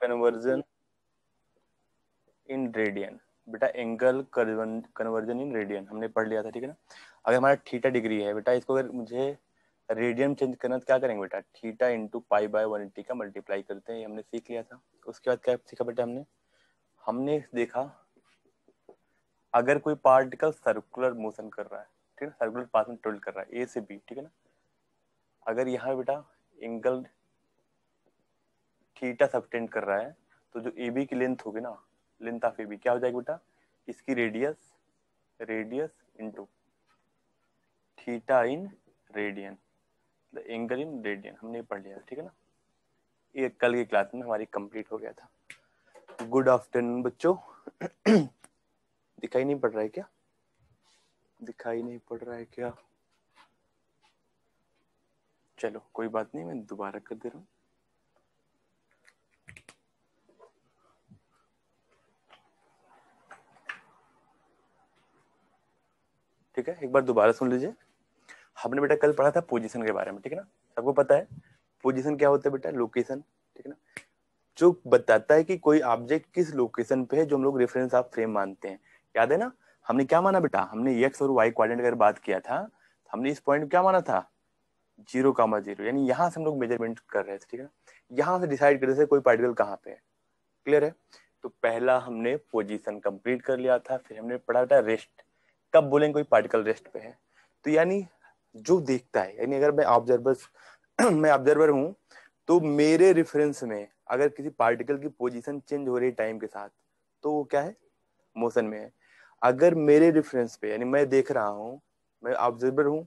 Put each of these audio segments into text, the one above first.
Conversion in radian. बेटा angle conversion in radian हमने पढ़ लिया था, ठीक है ना। अगर हमारा थीटा डिग्री है बेटा, इसको अगर मुझे रेडियन चेंज करना तो क्या करेंगे बेटा, थीटा इंटू पाई बाय 180 का मल्टीप्लाई करते हैं, ये हमने सीख लिया था। उसके बाद क्या सीखा बेटा हमने हमने देखा अगर कोई पार्टिकल सर्कुलर मोशन कर रहा है, ठीक है, सर्कुलर पाथ में ट्रेवल कर रहा है ए से बी, ठीक है ना, अगर यहाँ बेटा एंगल थीटा सबटेंड कर रहा है तो जो ए बी की लेंथ होगी ना, लेंथ ऑफ ए बी क्या हो जाएगी बेटा, इसकी radius radius into theta in radian, angle in radian हमने पढ़ लिया, ठीक है ना। ये कल की क्लास में हमारी कंप्लीट हो गया था। गुड आफ्टरनून बच्चों। दिखाई नहीं पड़ रहा है क्या, दिखाई नहीं पड़ रहा है क्या, चलो कोई बात नहीं, मैं दोबारा कर दे रहा हूँ। ठीक है, एक बार दोबारा सुन लीजिए। हमने बेटा कल पढ़ा था पोजीशन के बारे में, ठीक है ना। सबको पता है पोजीशन क्या होता है बेटा, लोकेशन, ठीक है ना, जो बताता है कि कोई ऑब्जेक्ट किस लोकेशन पे है, जो हम लोग रेफरेंस ऑफ फ्रेम मानते हैं। याद है ना, हमने क्या माना बेटा, हमने एक्स और वाई कोऑर्डिनेट अगर बात किया था, हमने इस पॉइंट क्या माना था, 0,0, यानी यहाँ से हम लोग मेजरमेंट कर रहे थे, ठीक है ना। यहाँ से डिसाइड कर रहे थे कोई पार्टिकल कहाँ पे है, क्लियर है। तो पहला हमने पोजीशन कंप्लीट कर लिया था, फिर हमने पढ़ा था रेस्ट, कब बोलेंगे कोई पार्टिकल रेस्ट पे है। तो यानी जो देखता है, यानी अगर मैं ऑब्जर्वर मैं ऑब्जर्वर हूं, तो मेरे रेफरेंस में अगर किसी पार्टिकल की पोजीशन चेंज हो रही है टाइम के साथ, तो वो क्या है, मोशन में है। अगर मेरे रेफरेंस पे, यानी मैं देख रहा हूं, मैं ऑब्जर्वर हूं,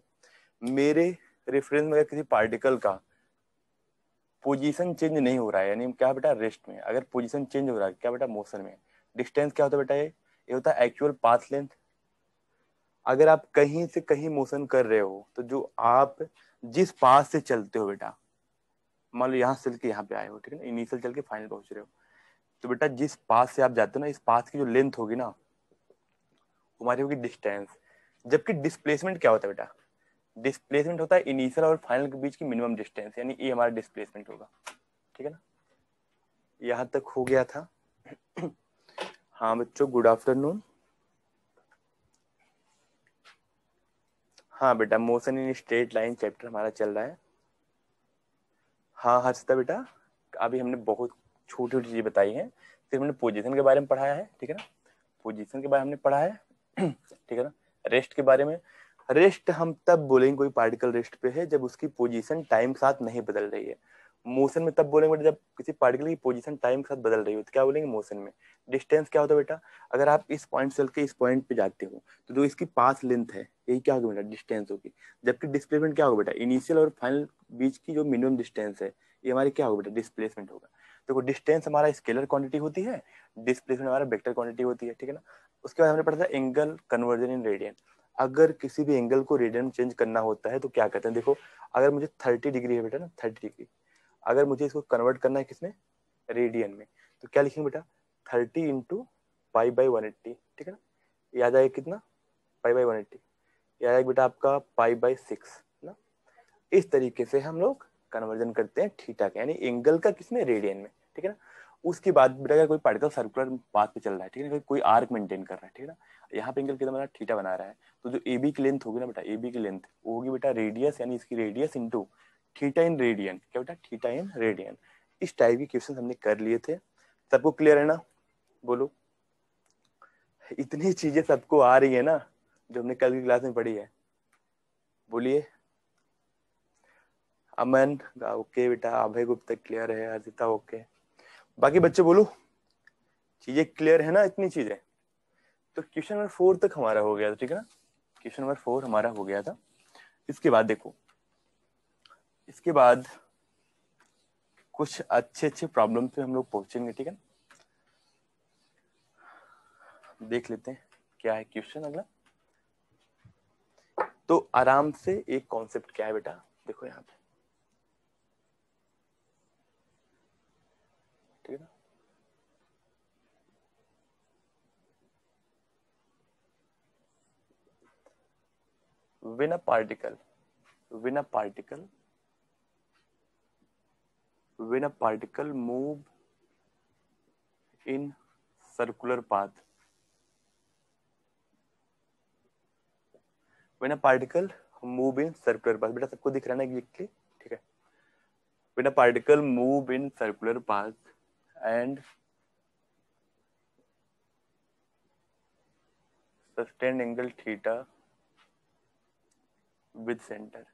मेरे रेफरेंस में अगर किसी पार्टिकल का पोजीशन चेंज नहीं हो रहा है, यानी क्या बेटा रेस्ट में, अगर पोजीशन चेंज हो रहा है क्या बेटा मोशन में। डिस्टेंस क्या होता है बेटा, ये होता है एक्चुअल पाथ लेंथ। अगर आप कहीं से कहीं मोशन कर रहे हो, तो जो आप जिस पाथ से चलते हो बेटा, मान लो यहाँ से चल के यहाँ पे आए हो, ठीक है ना, इनिशियल चल के फाइनल पहुंच रहे हो, तो बेटा जिस पाथ से आप जाते हो ना, इस पाथ की जो लेंथ होगी ना, हमारी होगी डिस्टेंस। जबकि डिस्प्लेसमेंट क्या होता है बेटा, डिस्प्लेसमेंट होता है इनिशियल और फाइनल के बीच की मिनिमम डिस्टेंस, यानी ये हमारा डिस्प्लेसमेंट होगा, ठीक है ना। यहाँ तक हो गया था। हाँ बच्चों गुड आफ्टरनून। हाँ बेटा motion in straight line chapter हमारा चल रहा है। हाँ हर्षिता बेटा, अभी हमने बहुत छोटी छोटी चीजें बताई हैं, फिर हमने पोजीशन के बारे में पढ़ाया है, ठीक है ना, पोजीशन के बारे में हमने पढ़ा है। ठीक है ना, रेस्ट के बारे में, रेस्ट हम तब बोलेंगे कोई पार्टिकल रेस्ट पे है जब उसकी पोजीशन टाइम के साथ नहीं बदल रही है। मोशन में तब बोलेंगे बेटा जब किसी पार्टिकल की पोजीशन टाइम के साथ बदल रही हो, तो क्या बोलेंगे मोशन में। डिस्टेंस क्या होता है बेटा, अगर आप इस पॉइंट से चल के इस पॉइंट पे जाते हो, तो जो इसकी पाथ लेंथ है यही क्या होगी बेटा, डिस्टेंस होगी। जबकि डिस्प्लेसमेंट क्या होगा बेटा, इनिशियल और फाइनल बीच की जो मिनिमम डिस्टेंस है, ये हमारी क्या होगा बेटा, डिस्प्लेसमेंट होगा। देखो डिस्टेंस हमारा स्केलर क्वांटिटी होती है, डिस्प्लेसमेंट हमारा वेक्टर क्वांटिटी होती है, ठीक है ना। उसके बाद हमने पढ़ा था एंगल कन्वर्जन इन रेडियन। अगर किसी भी एंगल को रेडियन में चेंज करना होता है तो क्या कहते हैं, देखो अगर मुझे 30 डिग्री है बेटा ना, 30 डिग्री, अगर मुझे इसको कन्वर्ट करना है किसमें, रेडियन में, तो क्या लिखेंगे बेटा, 30 इंटू पाई बाई 180, ठीक है ना। ये आ जाएगा कितना, पाई बाई 180, ये आएगा बेटा आपका पाई बाई 6 ना। इस तरीके से हम लोग कन्वर्जन करते हैं थीटा का, यानी एंगल का किसमें, रेडियन में, ठीक है ना। उसके बाद बेटा अगर कोई पार्टिकल सर्कुलर पाथ पे चल रहा है, ठीक है ना, कोई आर्क मेंटेन कर रहा है, ठीक है ना, यहाँ पे एंगल कितना बना, थीटा बना रहा है, तो जो ए बी की लेंथ होगी ना बेटा, ए बी की लेंथ वो होगी बेटा रेडियस, यानी इसकी radius into theta in radian, क्या बेटा, थीटा इन रेडियन। इस टाइप के क्वेश्चन हमने कर लिए थे, सबको क्लियर है ना, बोलो। इतनी चीजें सबको आ रही है ना, जो हमने कल की क्लास में पढ़ी है, बोलिए। अमन ओके बेटा, अभय गुप्ता क्लियर है, हर्षिता ओके, बाकी बच्चे बोलो, चीजें क्लियर है ना, इतनी चीजें। तो क्वेश्चन नंबर 4 तक हमारा हो गया था, ठीक है ना, क्वेश्चन नंबर 4 हमारा हो गया था। इसके बाद देखो, इसके बाद कुछ अच्छे अच्छे प्रॉब्लम पे हम लोग पहुंचेंगे, ठीक है। देख लेते हैं क्या है क्वेश्चन अगला। तो आराम से एक कॉन्सेप्ट क्या है बेटा, देखो यहाँ पे, ठीक है ना। when a particle when a particle when a particle move in circular path when a particle move in circular path. बेटा सबको दिख रहा है ना एग्जैक्टली, ठीक है। When a particle move in circular path and sustain angle theta with centre,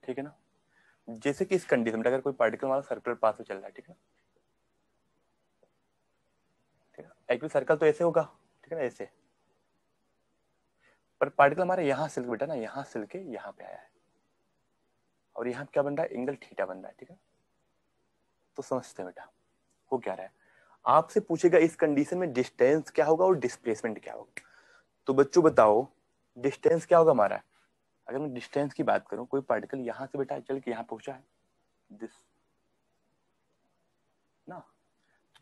ठीक है ना। जैसे कि इस कंडीशन में अगर कोई पार्टिकल हमारा सर्कुलर पाथ में चल रहा है, ठीक है, ठीक है, एक्चुअली सर्कल तो ऐसे होगा, ठीक है ना, ऐसे, पर पार्टिकल हमारे यहाँ से बेटा ना, यहाँ से के यहाँ पे आया है और यहाँ क्या बन रहा है, एंगल थीटा बन रहा है, ठीक है। तो समझते हैं बेटा हो क्या रहा है। आपसे पूछेगा इस कंडीशन में डिस्टेंस क्या होगा और डिस्प्लेसमेंट क्या होगा। तो बच्चों बताओ डिस्टेंस क्या होगा हमारा। अगर मैं डिस्टेंस की बात करूं, कोई पार्टिकल यहाँ से बेटा चल के यहाँ पहुंचा है, दिस ना,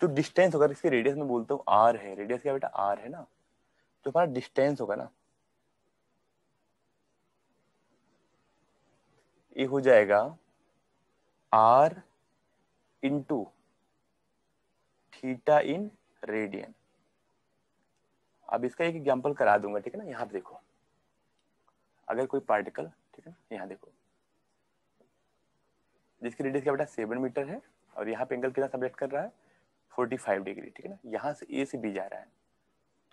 जो डिस्टेंस होगा, इसके रेडियस में बोलता हूँ आर है, रेडियस क्या बेटा आर है ना, जो हमारा डिस्टेंस होगा ना, ये हो जाएगा r into theta in radian. अब इसका एक एग्जांपल करा दूंगा, ठीक है ना। यहाँ पे देखो, अगर कोई पार्टिकल, ठीक है ना, यहाँ देखो, जिसकी रेडियस क्या बेटा 7 मीटर है और यहाँ पे एंगल कितना सब्जेक्ट कर रहा है 45 डिग्री, ठीक है ना, यहाँ से ए से बी जा रहा है।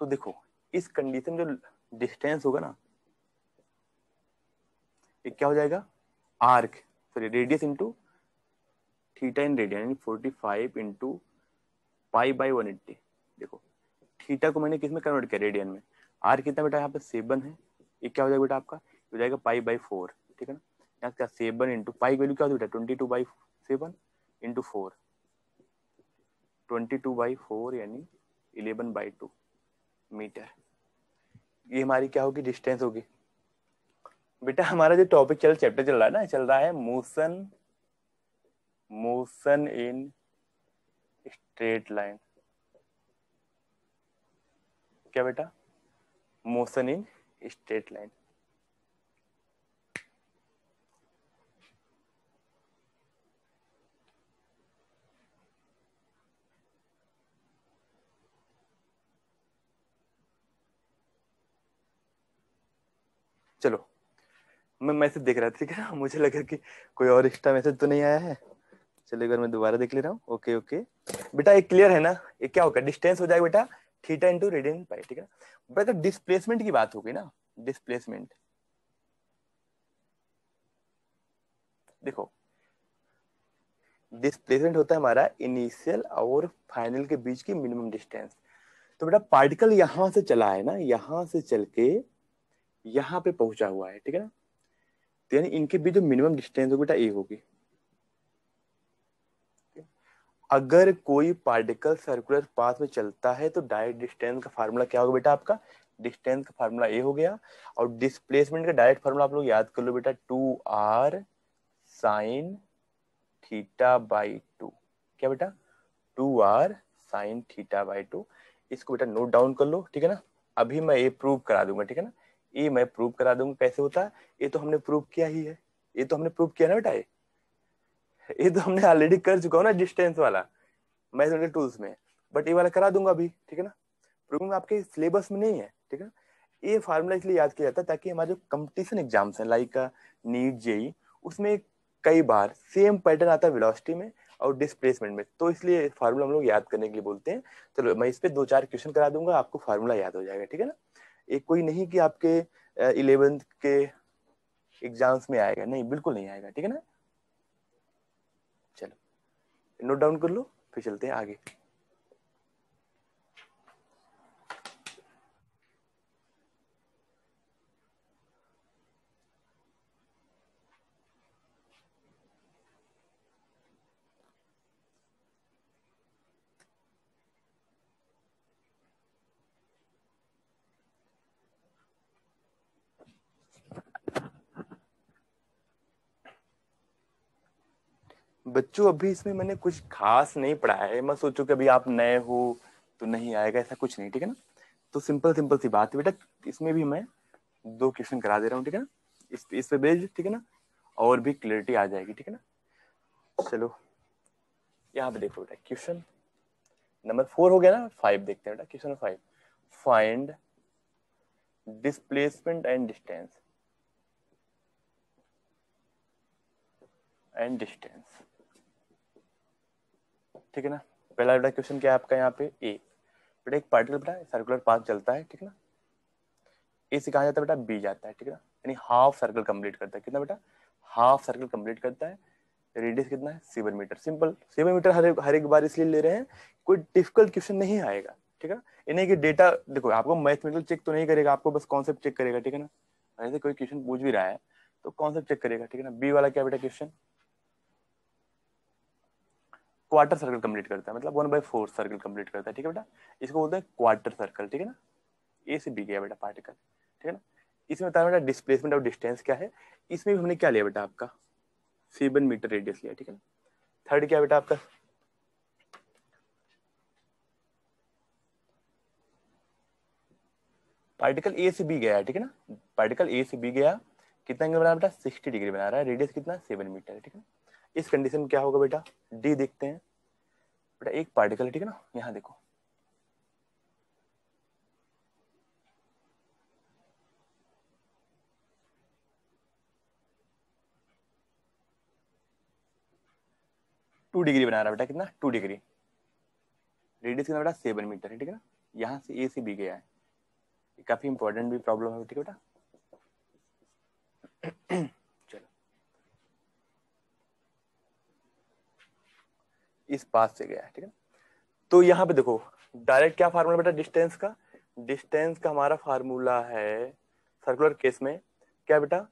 तो देखो इस कंडीशन जो डिस्टेंस होगा ना, ये क्या हो जाएगा, arc sorry radius into theta in radian, यानी 45 इंटू पाई बाई 180। देखो थीटा को मैंने किस में कन्वर्ट किया, रेडियन में। आर कितना बेटा यहाँ पे 7 है, ये क्या हो जाएगा बेटा आपका, हो जाएगा पाई बाई 4, ठीक है ना। यहाँ क्या 7 इंटू पाई वैल्यू क्या होती है बेटा 22/7 इंटू 4, 22/4 यानी 11/2 मीटर। ये हमारी क्या होगी, डिस्टेंस होगी। बेटा हमारा जो टॉपिक चैप्टर चल रहा है ना, चल रहा है motion, motion in straight line. क्या बेटा, मोशन इन स्ट्रेट लाइन। चलो मैं मैसेज देख रहा था, ठीक है ना, मुझे लगा कि कोई और एक्स्ट्रा मैसेज तो नहीं आया है। चलो एक बार मैं दोबारा देख ले रहा हूँ। ओके ओके बेटा, ये क्लियर है ना। ये क्या होगा, डिस्टेंस हो जाएगा बेटा थीटा इंटू रेडियन पाई, ठीक है ना। बेटा डिस्प्लेसमेंट की बात होगी ना, डिस्प्लेसमेंट देखो, डिस्प्लेसमेंट होता है हमारा इनिशियल और फाइनल के बीच की मिनिमम डिस्टेंस। तो बेटा पार्टिकल यहां से चला है ना, यहां से चल के यहाँ पे पहुंचा हुआ है, ठीक है ना। तो यानी इनके बीच जो मिनिमम डिस्टेंस होगी बेटा ये होगी। अगर कोई पार्टिकल सर्कुलर पाथ में चलता है तो डायरेक्ट डिस्टेंस का फार्मूला क्या होगा बेटा आपका, डिस्टेंस का फार्मूला ए हो गया। और डिस्प्लेसमेंट का डायरेक्ट फार्मूला आप लोग याद कर लो बेटा 2r साइन थीटा बाई 2। क्या बेटा 2r साइन थीटा बाई 2। इसको बेटा नोट डाउन कर लो, ठीक है ना। अभी मैं ये प्रूव करा दूंगा, ठीक है ना, ये मैं प्रूव करा दूंगा कैसे होता है। ये तो हमने प्रूव किया ही है, ये तो हमने प्रूव किया ना बेटा, ये तो हमने ऑलरेडी कर चुका हूँ ना डिस्टेंस वाला मैथमेटिकल टूल्स में। बट ये वाला करा दूंगा अभी, ठीक है ना। प्रूविंग आपके सिलेबस में नहीं है, ठीक है ना। ये फार्मूला इसलिए याद किया जाता है ताकि हमारे जो कंपटीशन एग्जाम्स हैं लाइक नीट जेई, उसमें कई बार सेम पैटर्न आता है वेलोसिटी में और डिस्प्लेसमेंट में, तो इसलिए फार्मूला हम लोग याद करने के लिए बोलते हैं। चलो मैं इस पे 2-4 क्वेश्चन करा दूंगा, आपको फार्मूला याद हो जाएगा, ठीक है ना। एक कोई नहीं कि आपके 11th के एग्जाम्स में आएगा, नहीं बिल्कुल नहीं आएगा, ठीक है ना। चलो नोट डाउन कर लो, फिर चलते हैं आगे। बच्चों अभी इसमें मैंने कुछ खास नहीं पढ़ाया है, मैं सोचू कि अभी आप नए हो तो नहीं आएगा, ऐसा कुछ नहीं, ठीक है ना। तो सिंपल सिंपल सी बात है बेटा, इसमें भी मैं 2 क्वेश्चन करा दे रहा हूँ, ठीक है ना। इस पे बेस्ड, ठीक है ना, और भी क्लियरिटी आ जाएगी, ठीक है ना। चलो यहाँ पे देखो बेटा क्वेश्चन, नंबर 4 हो गया ना, 5 देखते हैं बेटा, question 5, find displacement and distance, ठीक है ना। पहला बेटा क्वेश्चन क्या है आपका यहाँ पे, ए बेटा एक पार्टिकल बेटा सर्कुलर पाथ चलता है, ठीक है ना, ए से कहा जाता है बेटा बी जाता है, ठीक है ना, यानी हाफ सर्कल कंप्लीट करता है, कितना बेटा, हाफ सर्कल कंप्लीट करता है, रेडियस कितना है 7 मीटर, सिंपल 7 मीटर हर एक बार इसलिए ले रहे हैं, कोई डिफिकल्ट क्वेश्चन नहीं आएगा, ठीक है। इन्हें कि डेटा देखो, आपको मैथमेटिकल चेक तो नहीं करेगा, आपको बस कॉन्सेप्ट चेक करेगा, ठीक है ना। ऐसे कोई क्वेश्चन पूछ भी रहा है तो कॉन्सेप्ट चेक करेगा, ठीक है ना। बी वाला क्या बेटा क्वेश्चन, क्वार्टर सर्कल कंप्लीट करता है, मतलब 1/4 सर्कल कंप्लीट करता है, ठीक है बेटा, इसको बोलते हैं क्वार्टर सर्कल, ठीक है ना। ए से बी गया बेटा पार्टिकल, ठीक है ना। इसमें बताया बेटा डिस्प्लेसमेंट और डिस्टेंस क्या है, इसमें भी हमने क्या लिया बेटा आपका 7 मीटर रेडियस लिया, ठीक है ना। थर्ड क्या बेटा आपका, पार्टिकल ए से बी गया है, ठीक है ना, पार्टिकल ए से बी गया, कितना एंगल बना बेटा 60 डिग्री बना रहा है, रेडियस कितना 7 मीटर है, ठीक है ना। इस कंडीशन में क्या होगा बेटा, डी देखते हैं बेटा, एक पार्टिकल है, ठीक है ना, यहाँ देखो 2 डिग्री बना रहा है बेटा, कितना 2 डिग्री, रेडियस कितना बेटा 7 मीटर है, ठीक है ना। यहाँ से ए से बी गया है, ये काफी इंपॉर्टेंट भी प्रॉब्लम है, ठीक है बेटा। चलो इस पास से गया है, ठीक है। तो यहाँ पे देखो डायरेक्ट क्या फार्मूला बेटा डिस्टेंस का, डिस्टेंस का हमारा फार्मूला है सर्कुलर केस में क्या बेटा,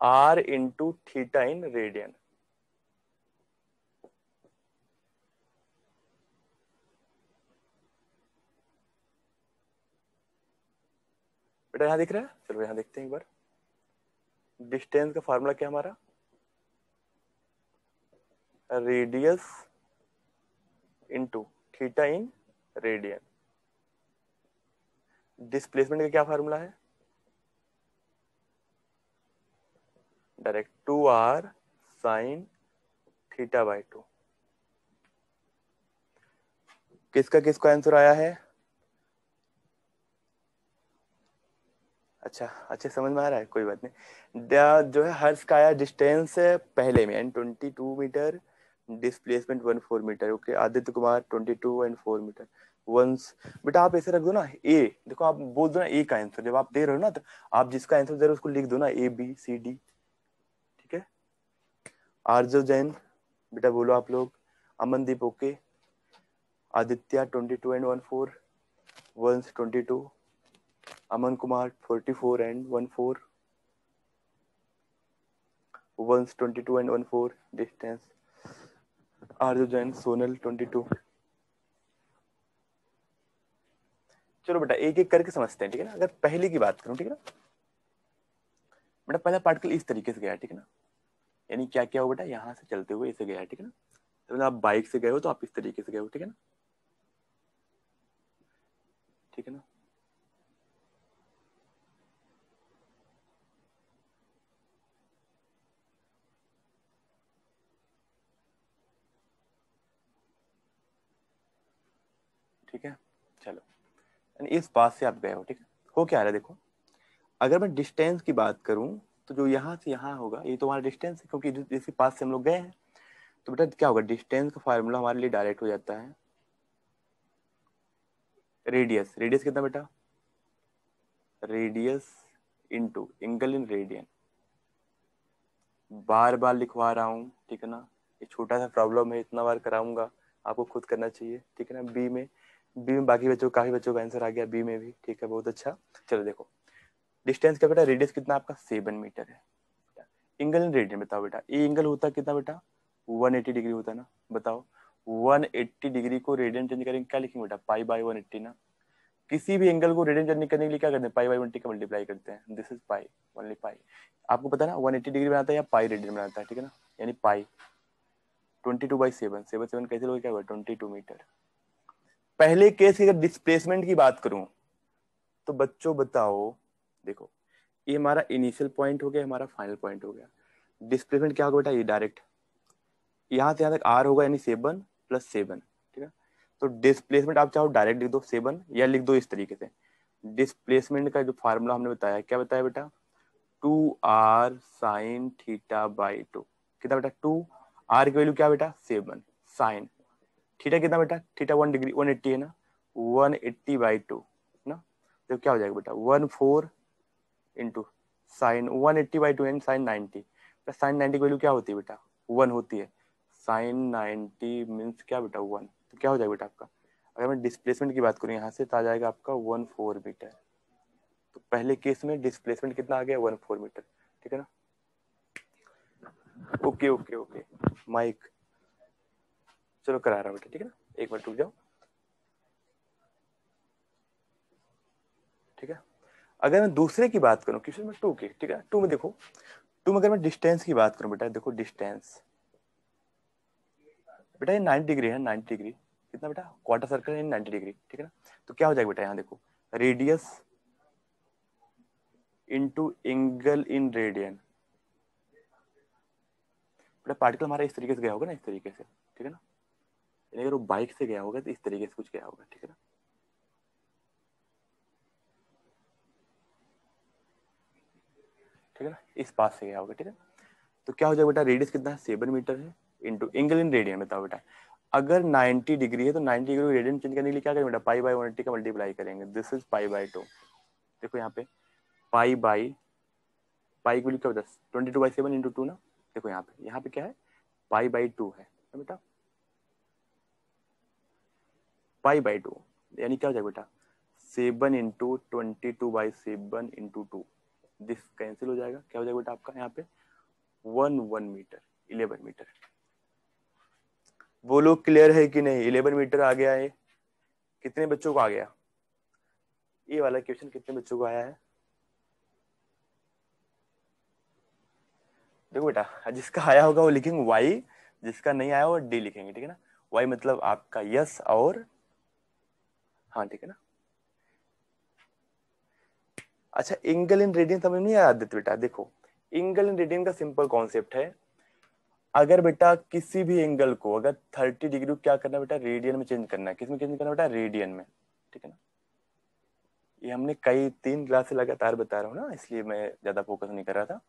r into theta in radian, बेटा यहाँ दिख रहा है, चलो यहाँ देखते हैं एक बार, डिस्टेंस का फार्मूला क्या हमारा, radius into theta in radian, displacement का क्या फार्मूला है, direct 2r sine theta by 2, किसका किसका आंसर आया है, अच्छा अच्छा समझ में आ रहा है, कोई बात नहीं। जो है हर्ष का आया डिस्टेंस पहले में and 22 metre, displacement 14 metre, okay. Aditya Kumar 22 and 4 metre, once बेटा आप ऐसे रख दो ना, ए देखो आप बोल दो ना ए का आंसर, जब आप दे रहे हो ना तो आप जिसका आंसर दे रहे हो उसको लिख दो ना ABCD, ठीक है। आर्जव जैन बेटा बोलो आप लोग, Amandeep okay, Aditya 22 and 14, once 22, Aman Kumar 44 and 14, once 22 and 14, distance Aarjav Jain Sonal 22। चलो बेटा एक एक करके समझते हैं, ठीक है ना। अगर पहले की बात करूं, ठीक है ना बेटा, पहला पार्टिकल इस तरीके से गया, ठीक है ना, यानी क्या क्या हो बेटा, यहाँ से चलते हुए इसे गया, ठीक है ना। तो आप बाइक से गए हो तो आप इस तरीके से गए हो, ठीक है ना, ठीक है ना। ठीक है चलो, यानी इस बात से आप गए हो, ठीक है। हो क्या रहा है देखो, अगर मैं डिस्टेंस की बात करूं तो जो यहाँ से यहाँ होगा ये तो हमारा डिस्टेंस है, क्योंकि जिसके पास से हम लोग गए हैं, तो बेटा क्या होगा, डिस्टेंस का फार्मूला हमारे लिए डायरेक्ट हो जाता है रेडियस, रेडियस कितना बेटा, radius into angle in radian, बार बार लिखवा रहा हूँ, ठीक है ना, ये छोटा सा प्रॉब्लम है, इतना बार कराऊंगा, आपको खुद करना चाहिए, ठीक है ना। बी में बाकी बच्चों काफी बच्चों का आंसर आ गया, बी में भी, ठीक है बहुत अच्छा। चलो देखो डिस्टेंस क्या बेटा, रेडियस कितना आपका 7 मीटर है, एंगल इन रेडियन बताओ बेटा, ये एंगल होता कितना बेटा 180 डिग्री होता है ना, बताओ 180 डिग्री को रेडियन चेंज करेंगे क्या लिखेंगे बेटा, पाई बाई 180 ना, किसी भी एंगल को रेडियन चेंज करने के लिए क्या करते हैं, पाई बाई 180 का मल्टीप्लाई करते हैं, दिस इज पाई, ओनली पाई। आपको पता है ना 180 डिग्री बनाता है या पाई रेडियन बनाता है, ठीक है ना, यानी पाई 22/7, 7 कैसे लोगे, क्या हुआ 22 मीटर। पहले केस की अगर डिस्प्लेसमेंट की बात करूं तो बच्चों बताओ, देखो ये हमारा इनिशियल पॉइंट हो गया, हमारा फाइनल पॉइंट हो गया, डिस्प्लेसमेंट क्या होगा बेटा, ये डायरेक्ट यहाँ से यहाँ तक आर होगा, यानी 7 + 7, ठीक है। तो डिस्प्लेसमेंट आप चाहो डायरेक्ट लिख दो 7 या लिख दो इस तरीके से। डिस्प्लेसमेंट का जो फार्मूला हमने बताया, क्या बताया बेटा, 2r साइन थीटा बाई 2। कितना बेटा, 2r की वैल्यू क्या बेटा 7, साइन थीटा कितना बेटा, थीटा 1 डिग्री 180 है ना, 180 बाई 2 ना, तो क्या हो जाएगा बेटा 14 इंटू साइन 180 बाई 2 यानी साइन 90। साइन 90 की वैल्यू क्या होती है बेटा 1 होती है, साइन 90 मीन्स क्या बेटा 1, तो क्या हो जाएगा बेटा आपका, अगर मैं डिस्प्लेसमेंट की बात करूँ यहाँ से तो आ जाएगा आपका 14 मीटर। तो पहले केस में डिस्प्लेसमेंट कितना आ गया 14 मीटर, ठीक है ना। ओके ओके ओके माइक, चलो करा रहा हूँ बेटा, ठीक है ना, एक मिनट रुक जाओ, ठीक है। अगर मैं दूसरे की बात करूँ क्वेश्चन में 2 की, ठीक है, 2 में देखो, 2 में अगर मैं डिस्टेंस की बात करूँ बेटा, देखो डिस्टेंस बेटा ये 90 डिग्री है, 90 डिग्री कितना बेटा, क्वार्टर सर्कल है 90 डिग्री, ठीक है ना। तो क्या हो जाएगा बेटा यहाँ देखो, radius into angle in radian. बेटा पार्टिकल हमारा इस तरीके से गया होगा ना, इस तरीके से, ठीक है ना, यानी अगर वो बाइक से गया होगा तो इस तरीके से कुछ गया होगा, ठीक है ना, ठीक है ना, इस पास से गया होगा, ठीक है। तो क्या हो जाएगा बेटा, रेडियस कितना है 7 मीटर है, इंटू एंगल इन रेडियन, बताओ बेटा अगर 90 डिग्री है तो 90 डिग्री रेडियन चेंज करने के लिए क्या करेंगे बेटा, पाई बाई 180 का मल्टीप्लाई करेंगे, दिस इज पाई बाई 2। देखो यहाँ पे पाई बाई, पाई की वैल्यू क्या होता है 22/7 इंटू 2 ना, देखो यहाँ पे क्या है पाई बाई 2 है बेटा, पाई बाई 2 यानी क्या हो जाएगा बेटा 7 इंटू 22/7 इंटू 2, दिस कैंसिल हो जाएगा, क्या हो जाएगा बेटा आपका यहाँ पे 1 मीटर, 11 मीटर। वो लोग क्लियर है कि नहीं, 11 मीटर आ गया है, कितने बच्चों को आ गया ये वाला क्वेश्चन, कितने बच्चों को आया है, देखो बेटा जिसका आया होगा वो लिखेंगे वाई, जिसका नहीं आया वो डी लिखेंगे, ठीक है ना। वाई मतलब आपका यस और हाँ, ठीक है ना। अच्छा एंगल इन रेडियन समझ नहीं आया आदित्य बेटा, देखो एंगल इन रेडियन का सिंपल कॉन्सेप्ट है, अगर बेटा किसी भी एंगल को अगर 30 डिग्री क्या करना है बेटा रेडियन में चेंज करना है, किस में चेंज करना है बेटा रेडियन में, ठीक है ना। ये हमने कई 3 क्लास से लगातार बता रहा हूँ ना, इसलिए मैं ज्यादा फोकस नहीं कर रहा था।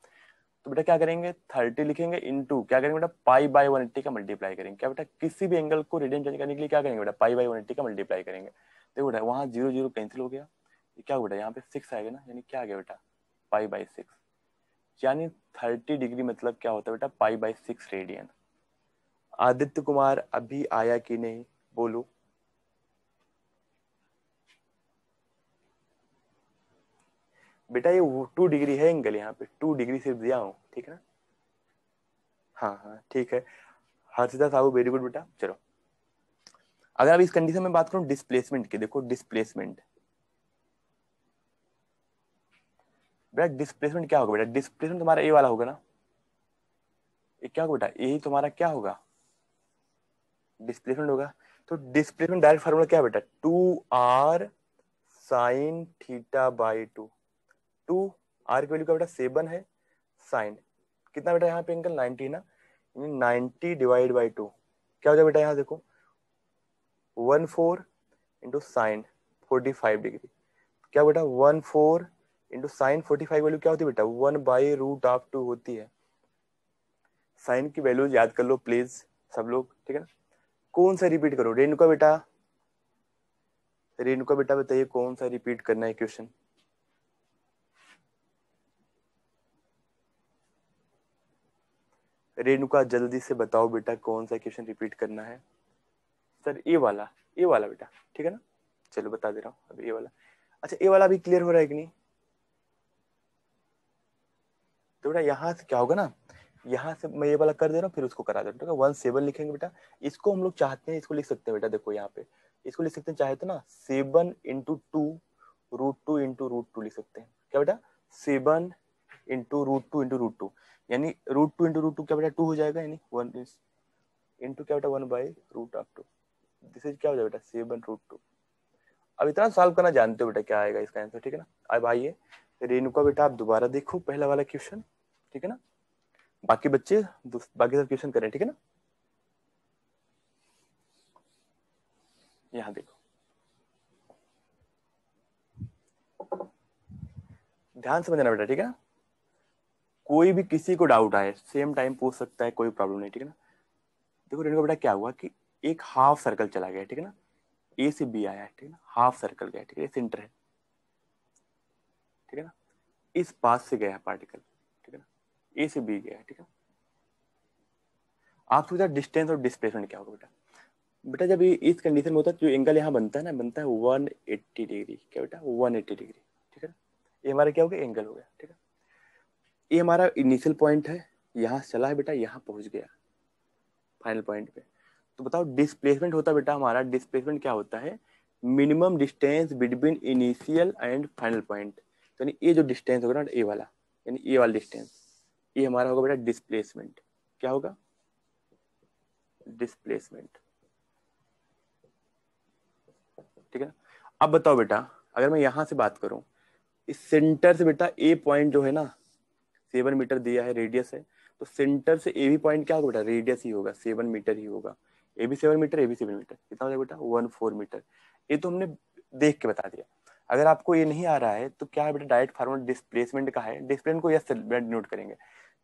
तो बेटा क्या करेंगे 30 लिखेंगे इंटू क्या करेंगे बेटा पाई बाई 180 का मल्टीप्लाई करेंगे, क्या बेटा किसी भी एंगल को रेडियन चेंज करने के लिए क्या करेंगे बेटा पाई बाई 180 का मल्टीप्लाई करेंगे। देखो बेटा वहां 0 0 कैंसिल हो गया, ये क्या बेटा यहाँ पे 6 आएगा ना, यानी क्या आ गया बेटा पाई बाई 6, यानी 30 डिग्री मतलब क्या होता है बेटा pi by 6 radian. Aditya Kumar अभी आया कि नहीं बोलो, बेटा ये 2 डिग्री है एंगल, यहाँ पे 2 डिग्री सिर्फ दिया हूँ, ठीक है ना। हाँ हाँ ठीक है, हर्षिता साहू वेरी गुड बेटा। चलो अगर अब इस कंडीशन में बात करूं डिस्प्लेसमेंट की, देखो डिस्प्लेसमेंट, बेटा डिस्प्लेसमेंट क्या होगा बेटा, डिस्प्लेसमेंट तुम्हारा ए वाला होगा ना, ये क्या होगा बेटा यही तुम्हारा क्या होगा डिस्प्लेसमेंट होगा। तो डिस्प्लेसमेंट डायरेक्ट फार्मूला क्या है बेटा 2r sine theta by 2, 2r की वैल्यू का बेटा 7 है, साइन कितना बेटा यहाँ पे एंगल 90 है ना, 90 डिवाइड बाई 2 क्या हो जाएगा बेटा यहाँ देखो 14 इंटू साइन 45 डिग्री, क्या बेटा 14 इंटू साइन 45 वैल्यू क्या होती है बेटा 1/√2 होती है। साइन की वैल्यूज याद कर लो प्लीज सब लोग, ठीक है ना। कौन सा रिपीट करो रेणुका बेटा, रेणुका बेटा बताइए कौन सा रिपीट करना है क्वेश्चन, रेणुका जल्दी से बताओ बेटा कौन सा क्वेश्चन रिपीट करना है। सर ए वाला बेटा, ठीक है ना, चलो बता दे रहा हूँ अभी ए वाला। अच्छा ए वाला अभी क्लियर हो रहा है कि नहीं, तो बेटा यहाँ से क्या होगा ना, यहाँ से मैं ये वाला कर दे रहा हूँ फिर उसको करा दे रहा हूँ, 17 लिखेंगे बेटा, इसको हम लोग चाहते हैं इसको लिख सकते हैं बेटा, देखो यहाँ पे इसको लिख सकते हैं चाहे तो ना 7 इंटू 2 √2 इंटू √2 लिख सकते हैं, क्या बेटा 7 इंटू √2 इंटू √2, यानी √2 इंटू √2 क्या बेटा 2 हो जाएगा, यानी 1 इंटू क्या बेटा 1/√2, दिस इज क्या हो जाएगा बेटा 7 √2। अब इतना सॉल्व करना जानते हो बेटा क्या आएगा इसका आंसर, ठीक है ना। अब आइए रेणुका बेटा आप दोबारा देखो पहला वाला क्वेश्चन, ठीक है ना, बाकी बच्चे बाकी सब क्वेश्चन करें, ठीक है ना। यहाँ देखो, ध्यान से समझना बेटा, ठीक है ना। कोई भी किसी को डाउट आए सेम टाइम पूछ सकता है, कोई प्रॉब्लम नहीं, ठीक है ना। देखो रेणुका बेटा क्या हुआ कि एक हाफ सर्कल चला गया, ठीक है ना, ए से बी आया है, ठीक है ना, हाफ सर्कल गया, ठीक है, सेंटर है, ठीक है ना, इस पास से गया है पार्टिकल, ठीक है ना, ए से बी गया है, ठीक है। आप सोचा डिस्टेंस और डिस्प्लेसमेंट क्या होगा बेटा। बेटा जब ये इस कंडीशन में होता है जो एंगल यहाँ बनता है ना, बनता है 180 डिग्री, क्या बेटा 180 डिग्री, ठीक है ना। ये हमारा क्या हो गया, एंगल हो गया, ठीक है। ये हमारा इनिशियल पॉइंट है, यहाँ चला है बेटा, यहाँ पहुंच गया फाइनल पॉइंट पे। तो बताओ डिस्प्लेसमेंट होता है बेटा हमारा, डिस्प्लेसमेंट क्या होता है, minimum distance between initial and final point. यानी ये जो डिस्टेंस होगा ना, ए वाला, यानी ये वाला डिस्टेंस, ये हमारा होगा बेटा डिस्प्लेसमेंट। क्या होगा, डिस्प्लेसमेंट, ठीक है ना। अब बताओ बेटा, अगर मैं यहां से बात करूं, इस सेंटर से बेटा ए पॉइंट जो है ना, 7 मीटर दिया है रेडियस है, तो सेंटर से ए बी पॉइंट क्या होगा बेटा, रेडियस ही होगा, 7 मीटर ही होगा। A B 7 metre, A B 7 metre, कितना हो जाएगा बेटा 14 मीटर। ये तो हमने देख के बता दिया। अगर आपको ये नहीं आ रहा है तो क्या है बेटा, डायरेक्ट फार्मूला डिस्प्लेसमेंट का है, डिस्प्लेसमेंट को यस से डिनोट करेंगे,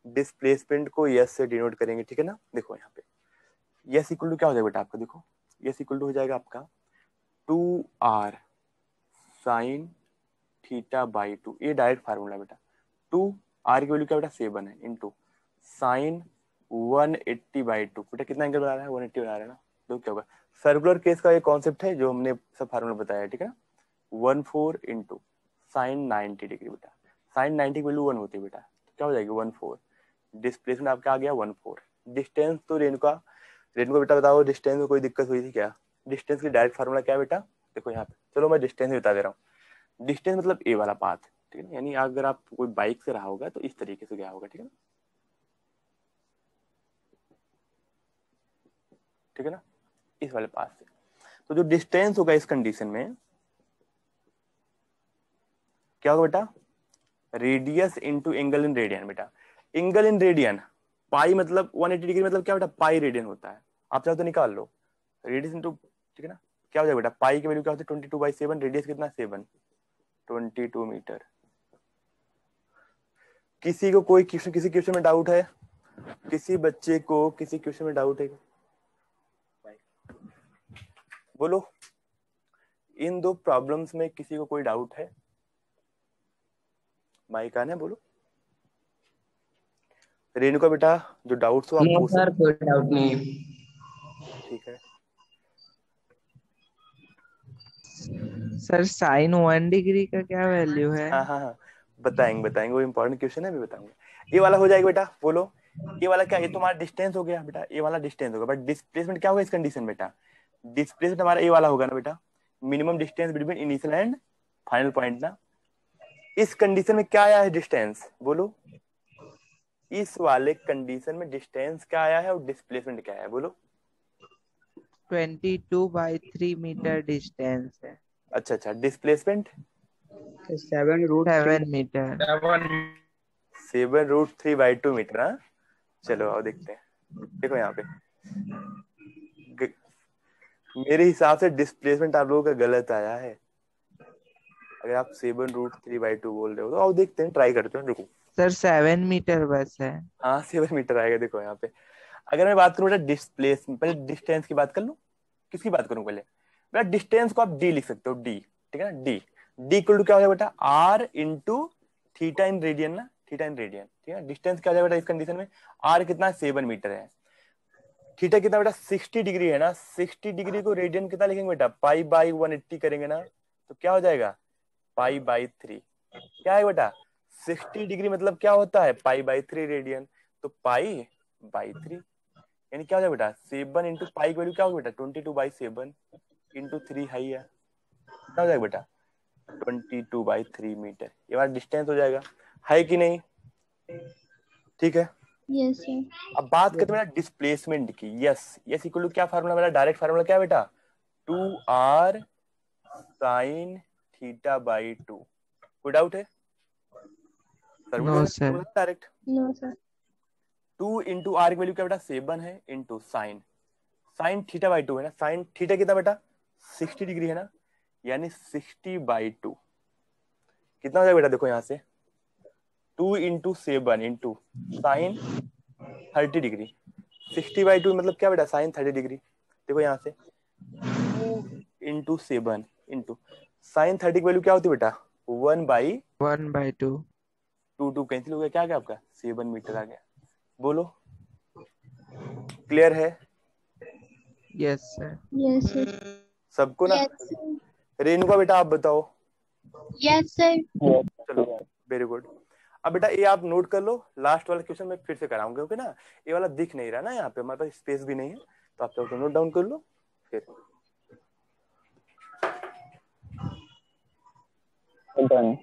डिस्प्लेसमेंट को यस से डिनोट करेंगे, ठीक है ना। देखो यहाँ पे यस इक्वल टू क्या हो जाएगा बेटा आपका, देखो यस इक्वल टू हो जाएगा आपका 2r साइन थीटा बाई 2, ये डायरेक्ट फार्मूला बेटा। 2r की वैल्यू क्या बेटा 7 है, इंटू साइन 180/2, बेटा कितना एंगल बना रहा है, 180 बना रहा है ना। तो क्या होगा, सर्कुलर केस का ये कॉन्सेप्ट है जो हमने सब फार्मूला बताया, ठीक है ना। 14 इंटू साइन 90 डिग्री बेटा, साइन 90 की वैल्यू 1 होती है बेटा, तो क्या हो जाएगी 14। डिस्प्लेसमेंट आपका आ गया 14। डिस्टेंस तो रेणुका, रेणुका बेटा बताओ डिस्टेंस में कोई दिक्कत हुई थी क्या, डिस्टेंस की डायरेक्ट फार्मूला क्या है बेटा, देखो यहाँ पे, चलो मैं डिस्टेंस बता दे रहा हूँ। डिस्टेंस मतलब ए वाला पाथ, ठीक है ना, यानी अगर आप कोई बाइक से रहा होगा तो इस तरीके से गया होगा, ठीक है ना, ठीक है ना, इस वाले पाथ से। तो जो डिस्टेंस होगा इस कंडीशन में क्या होगा बेटा, radius into angle in radian बेटा। एंगल इन रेडियन, पाई मतलब 180 डिग्री मतलब क्या बेटा, पाई रेडियन होता है, आप चाहो तो निकाल लो, रेडियस इंटू, ठीक है ना, क्या हो जाएगा बेटा, पाई की वैल्यू क्या होती है 22/7, रेडियस कितना 7, 22 मीटर। किसी को कोई क्वेश्चन, किसी क्वेश्चन में डाउट है, किसी बच्चे को किसी क्वेश्चन में डाउट है, बोलो। इन दो प्रॉब्लम्स में किसी को कोई डाउट है, माइक आने बोलो। रेणुका बेटा जो डाउट्स हो आप नो पूछ सर, सकते, कोई डाउट नहीं। ठीक है। सर साइन 1 डिग्री का क्या वैल्यू है? हाँ हाँ हाँ, बताएंगे बताएंगे, वो इंपॉर्टेंट क्वेश्चन है, मैं बताऊंगा। ये वाला हो जाएगा बेटा, बोलो। ये वाला क्या, ये तो हमारा डिस्टेंस हो गया बेटा, ये वाला डिस्टेंस होगा, बट डिस्प्लेसमेंट क्या होगा इस कंडीशन बेटा, डिस्प्लेसमेंट हमारा ये वाला होगा ना बेटा, minimum distance between initial and final point ना। इस कंडीशन में क्या आया है डिस्टेंस, बोलो। इस वाले कंडीशन में डिस्टेंस क्या आया है और डिस्प्लेसमेंट क्या आया है, बोलो। 22/3 मीटर डिस्टेंस है। अच्छा अच्छा, डिस्प्लेसमेंट 7 मीटर। 7√3/2 मीटर। हाँ चलो आओ देखते हैं, देखो यहाँ पे मेरे हिसाब से डिस्प्लेसमेंट आप लोगों का गलत आया है, अगर आप 7√3/2 बोल रहे हो तो आओ देखते हैं, ट्राई करते हैं, रुको। सर 7 मीटर बस है। हाँ 7 मीटर आएगा, देखो यहाँ पे। अगर मैं बात करूँ बेटा डिस्प्लेस, पहले डिस्टेंस की बात कर लूँ, किसकी बात करूँ पहले बेटा, डिस्टेंस को आप डी लिख सकते हो, डी, ठीक है ना, डी। डी इक्वल टू क्या हो जाएगा बेटा, r into theta in radian ना, थीटा इन रेडियन, ठीक है। डिस्टेंस क्या हो जाएगा बेटा इस कंडीशन में, आर कितना है 7 मीटर है, थीटा कितना बेटा 60 डिग्री है ना, 60 डिग्री को रेडियन कितना लिखेंगे बेटा, पाई/180 करेंगे ना, तो क्या हो जाएगा पाई/3। क्या है बेटा 60 डिग्री मतलब क्या होता है पाई/3 रेडियन, तो पाई/3, यानी क्या हो जाएगा बेटा 7 इंटू पाई की वैल्यू क्या होगी बेटा 22/7 इंटू 3 है, क्या हो जाएगा बेटा 22/3 मीटर, ये बार डिस्टेंस हो जाएगा, है कि नहीं, ठीक है। Yes sir. अब बात करते हैं बेटा डिस्प्लेसमेंट की, यस यस इक्वल टू क्या फार्मूला बेटा, डायरेक्ट फार्मूला क्या है बेटा 2r साइन थीटा/2। कोई डाउट है, सर नो बोलो sir. Direct. No sir. 2 into r की वैल्यू क्या बेटा 7 है, इंटू साइन, साइन थीटा/2 है ना, साइन थीटा कितना बेटा 60 डिग्री है ना, यानी 60/2 कितना हो जाएगा बेटा, देखो यहाँ से 2 इंटू 7 इंटू साइन 30 डिग्री। 60/2 मतलब क्या बेटा, साइन 30 डिग्री। देखो यहाँ से 2 इंटू 7 इंटू साइन 30 की वैल्यू क्या होती है बेटा, 1/2। 1/2। 2 कैंसिल हो गया, क्या आ गया आपका, 7 मीटर आ गया। बोलो, क्लियर है यस सर। Yes sir. सबको ना। Yes sir. रेणुका बेटा आप बताओ। Yes sir. चलो वेरी गुड। अब बेटा ये आप नोट कर लो, लास्ट वाला क्वेश्चन मैं फिर से कराऊंगा, क्योंकि ना ये वाला दिख नहीं रहा ना, यहाँ पे हमारे पास स्पेस भी नहीं है, तो आप लोग नोट डाउन कर लो फिर। डन।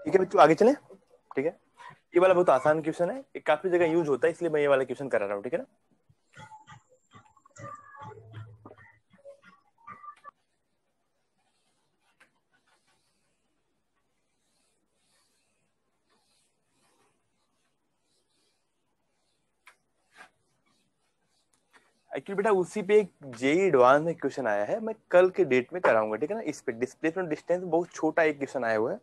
ठीक है बच्चों, आगे चलें। ठीक है, ये वाला बहुत आसान क्वेश्चन है, ये काफी जगह यूज होता है, इसलिए मैं ये वाला क्वेश्चन करा रहा हूँ, ठीक है ना। एक्चुअली बेटा उसी पे एक जेई एडवांस में क्वेश्चन आया है, मैं कल के डेट में कराऊंगा, ठीक है ना। इस पे डिस्प्लेसमेंट डिस्टेंस बहुत छोटा एक क्वेश्चन आया हुआ है,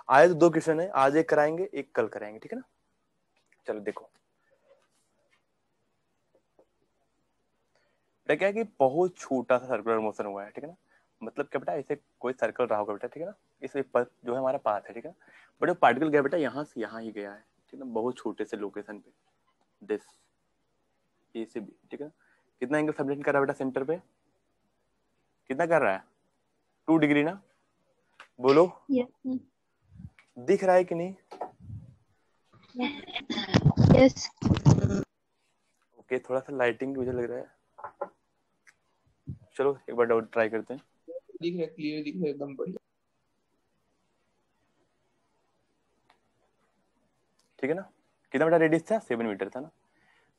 आए तो 2 क्वेश्चन है, आज एक कराएंगे एक कल कराएंगे, ठीक है ना। चलो देखो, क्या है कि बहुत छोटा सा सर्कुलर मोशन हुआ है, ठीक है ना। मतलब क्या बेटा, ऐसे कोई सर्कल रहा होगा बेटा, ठीक है ना, इसे जो है हमारा पाथ है, ठीक है। बट वो पार्टिकल गया बेटा यहाँ से यहाँ ही गया है, ठीक है ना, बहुत छोटे से लोकेशन पे, दिस ए से बी, ठीक है। कितना एंगल सबटेंड कर रहा है बेटा सेंटर पे, कितना कर रहा है, 2 डिग्री ना। बोलो, यस दिख रहा है कि नहीं। यस। ओके, थोड़ा सा लाइटिंग मुझे लग रहा है, चलो एक बार डाउट ट्राई करते हैं। दिख रहा है, क्लियर दिख रहा है, एकदम बढ़िया। ठीक है ना, कितना बेटा रेडियस था, 7 मीटर था ना।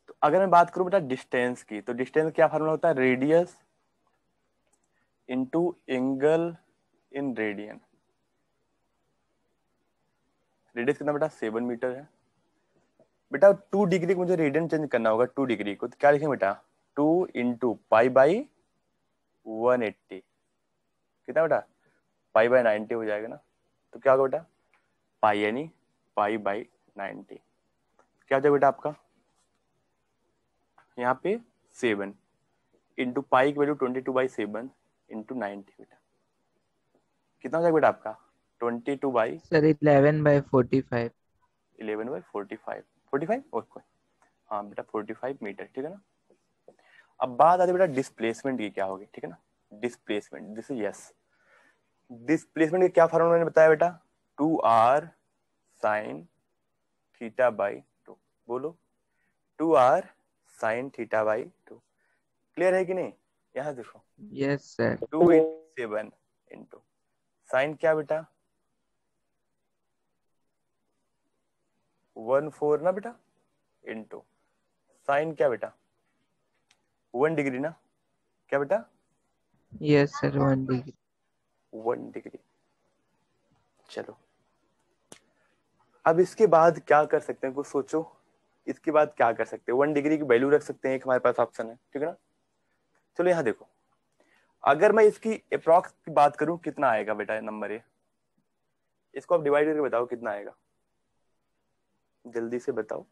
तो अगर मैं बात करूं बेटा डिस्टेंस की, तो डिस्टेंस क्या फार्मूला होता है, radius into angle in radian. Radius कितना बेटा, 7 मीटर है बेटा। 2 डिग्री को मुझे रेडियन चेंज करना होगा, 2 डिग्री को, तो क्या लिखेंगे बेटा, 2 इंटू पाई/180, कितना बेटा, पाई/90 हो जाएगा ना। तो क्या होगा बेटा, पाई यानी पाई/90, क्या हो जाएगा बेटा आपका यहाँ पे 7 इंटू पाई की वैल्यू 22/7 इंटू 90 बेटा, कितना हो जाएगा बेटा आपका 22/11/45। सर 11/45। 45 ओके, हाँ बेटा 45 मीटर, ठीक है ना। अब बात आती है बेटा डिस्प्लेसमेंट की, क्या होगी, ठीक है ना। Displacement, this is yes. Displacement का क्या फॉर्मूला मैंने बताया बेटा, 2r sin θ/2। बोलो, 2r sin θ/2, क्लियर है कि नहीं। यहाँ देखो यस सर। 2/7 इंटू साइन क्या बेटा 1/4 ना बेटा, इंटू साइन क्या बेटा 1 डिग्री ना, क्या बेटा यस सर 1 डिग्री। 1 डिग्री। चलो अब इसके बाद क्या कर सकते हैं, कुछ सोचो, इसके बाद क्या कर सकते हैं। 1 डिग्री की वैल्यू रख सकते हैं, एक हमारे पास ऑप्शन है, ठीक है ना। चलो यहाँ देखो, अगर मैं इसकी अप्रॉक्स की बात करूं, कितना आएगा बेटा नंबर ये, इसको आप डिवाइड करके बताओ कितना आएगा, जल्दी से बताओ।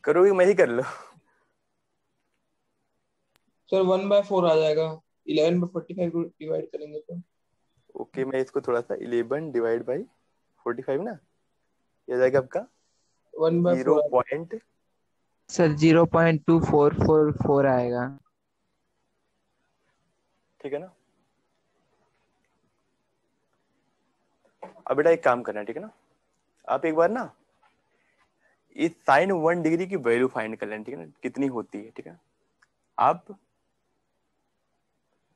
करोगे मैं ही कर लो। सर 1/4 आ जाएगा, 11/45 को डिवाइड करेंगे तो। ओके, मैं इसको थोड़ा सा 11/45 ना, ये जाएगा आपका 1/4 आ 0. सर 0.2444 आएगा। ठीक है ना। अब बेटा एक काम करना है, ठीक है ना, आप एक बार ना इस साइन 1 डिग्री की वैल्यू फाइंड कर लेना, ठीक है ना, कितनी होती है, ठीक है। आप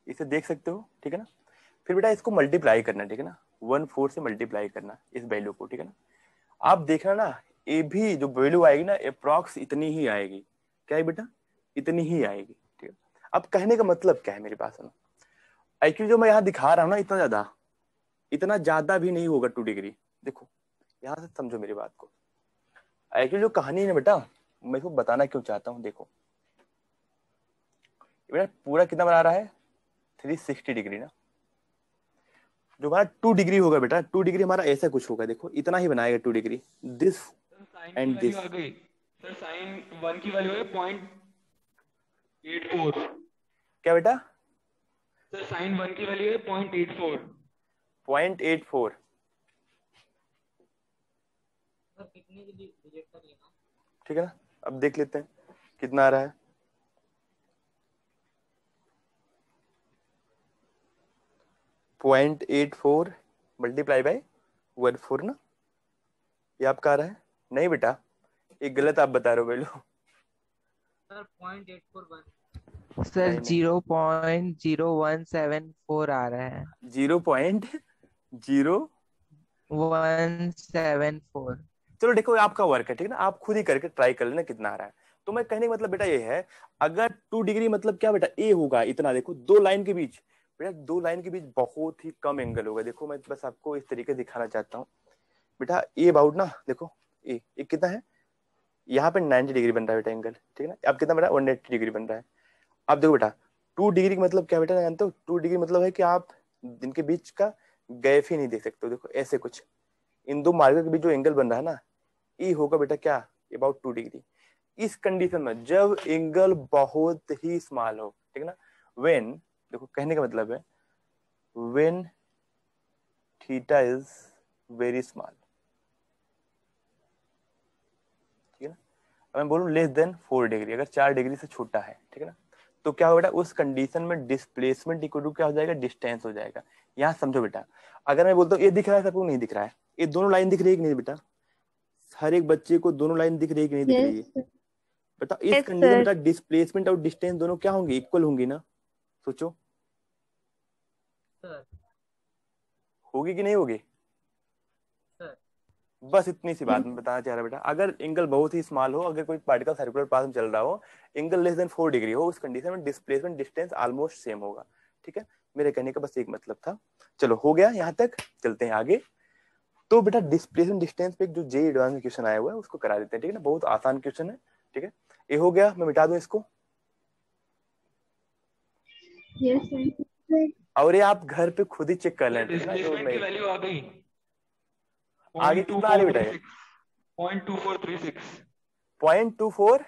इसे देख सकते हो, ठीक है ना। फिर बेटा इसको मल्टीप्लाई करना, ठीक है ना, 1/4 से मल्टीप्लाई करना इस वैल्यू को, ठीक है ना। आप देखना ना, ये भी जो वैल्यू आएगी ना अप्रॉक्स इतनी ही आएगी। क्या है बेटा, इतनी ही आएगी, ठीक है। अब कहने का मतलब क्या है मेरी बात सुनो, एक्चुअली जो मैं यहाँ दिखा रहा हूँ ना, इतना ज्यादा भी नहीं होगा 2 डिग्री। देखो यहाँ से समझो मेरी बात को, एक्चुअली जो कहानी है ना बेटा, मैं इसको बताना क्यों चाहता हूँ। देखो बेटा पूरा कितना बना रहा है, 360 डिग्री ना। जो हमारा 2 डिग्री होगा बेटा, 2 डिग्री हमारा ऐसा कुछ होगा, देखो इतना ही बनाएगा 2 डिग्री, दिस सर साइन की एंड वैल्यू दिस। आ गई। सर साइन 1 की वैल्यू है 0.84। क्या बेटा, सर साइन 1 की वैल्यू है 0.84। 0.84। सर कितने की डिजिट का लेना? ठीक है ना, अब देख लेते हैं कितना आ रहा है। 0.84 मल्टीप्लाई बाई 1/4 ना, ये आपका आ रहा है। नहीं बेटा, ये गलत आप बता रहे हो वैल्यू। सर 0.841। सर नहीं नहीं, 0.0174 आ रहा है। 0.0174। 174। चलो देखो ये आपका वर्क है, ठीक है ना, आप खुद ही करके ट्राई कर लेना कितना आ रहा है। तो मैं कहने का मतलब बेटा ये है, अगर 2 डिग्री मतलब क्या बेटा, ए होगा इतना, देखो 2 लाइन के बीच, बेटा 2 लाइन के बीच बहुत ही कम एंगल होगा। देखो मैं बस आपको इस तरीके से दिखाना चाहता हूँ बेटा, ए अबाउट ना, देखो ए कितना है, यहाँ पे 90 डिग्री बन रहा है बेटा एंगल, ठीक है ना। अब कितना बन रहा है, 180 डिग्री बन रहा है। अब देखो बेटा 2 डिग्री का मतलब क्या बेटा, जानते हो 2 डिग्री मतलब है कि आप इनके बीच का गैप ही नहीं देख सकते हो। देखो ऐसे कुछ इन दो मार्कर के बीच जो एंगल बन रहा है ना, ये होगा बेटा क्या, अबाउट 2 डिग्री। इस कंडीशन में जब एंगल बहुत ही स्मॉल हो, ठीक है ना, व्हेन, देखो कहने का मतलब है when theta is very small, ठीक है ना। अब मैं बोलूं लेस देन 4 डिग्री, अगर 4 डिग्री से छोटा है, ठीक है ना, तो क्या होगा बेटा, उस कंडीशन में डिस्प्लेसमेंट इक्वल टू क्या हो जाएगा, डिस्टेंस हो जाएगा। यहाँ समझो बेटा, अगर मैं बोलता हूँ ये दिख रहा है सबको, नहीं दिख रहा है, ये दोनों लाइन दिख रही है कि नहीं बेटा, हर एक बच्चे को दोनों लाइन दिख रही है कि नहीं दिख रही Yes, है sir. बेटा। इस Yes, कंडीशन में sir. बेटा डिस्प्लेसमेंट और डिस्टेंस दोनों क्या होंगे, इक्वल होंगी ना। सोचो सर होगी कि नहीं होगी। सर बस इतनी सी बात Yes. मैं बताना चाह रहा बेटा, अगर एंगल बहुत ही स्मॉल हो, अगर कोई पार्टिकल सर्कुलर पाथ में चल रहा हो, एंगल लेस देन 4 डिग्री हो, उस कंडीशन में डिस्प्लेसमेंट डिस्टेंस ऑलमोस्ट सेम होगा, ठीक है। मेरे कहने का बस एक मतलब था। चलो हो गया यहाँ तक, चलते हैं आगे। तो बेटा डिस्प्लेसमेंट डिस्टेंस पे एक जो जे एडवांस में क्वेश्चन आया हुआ है उसको करा देते हैं, ठीक है ना, बहुत आसान क्वेश्चन है, ठीक है। ये हो गया, मैं मिटा दूं इसको, Yes, sir. और ये आप घर पे खुद ही चेक कर सर लें, ठीक है ना। जो डिस्प्लेसमेंट की मैं वैल्यू आ गई आगे कितना आ रही है बेटा, ये 0.2436। 0.2436। 0.24।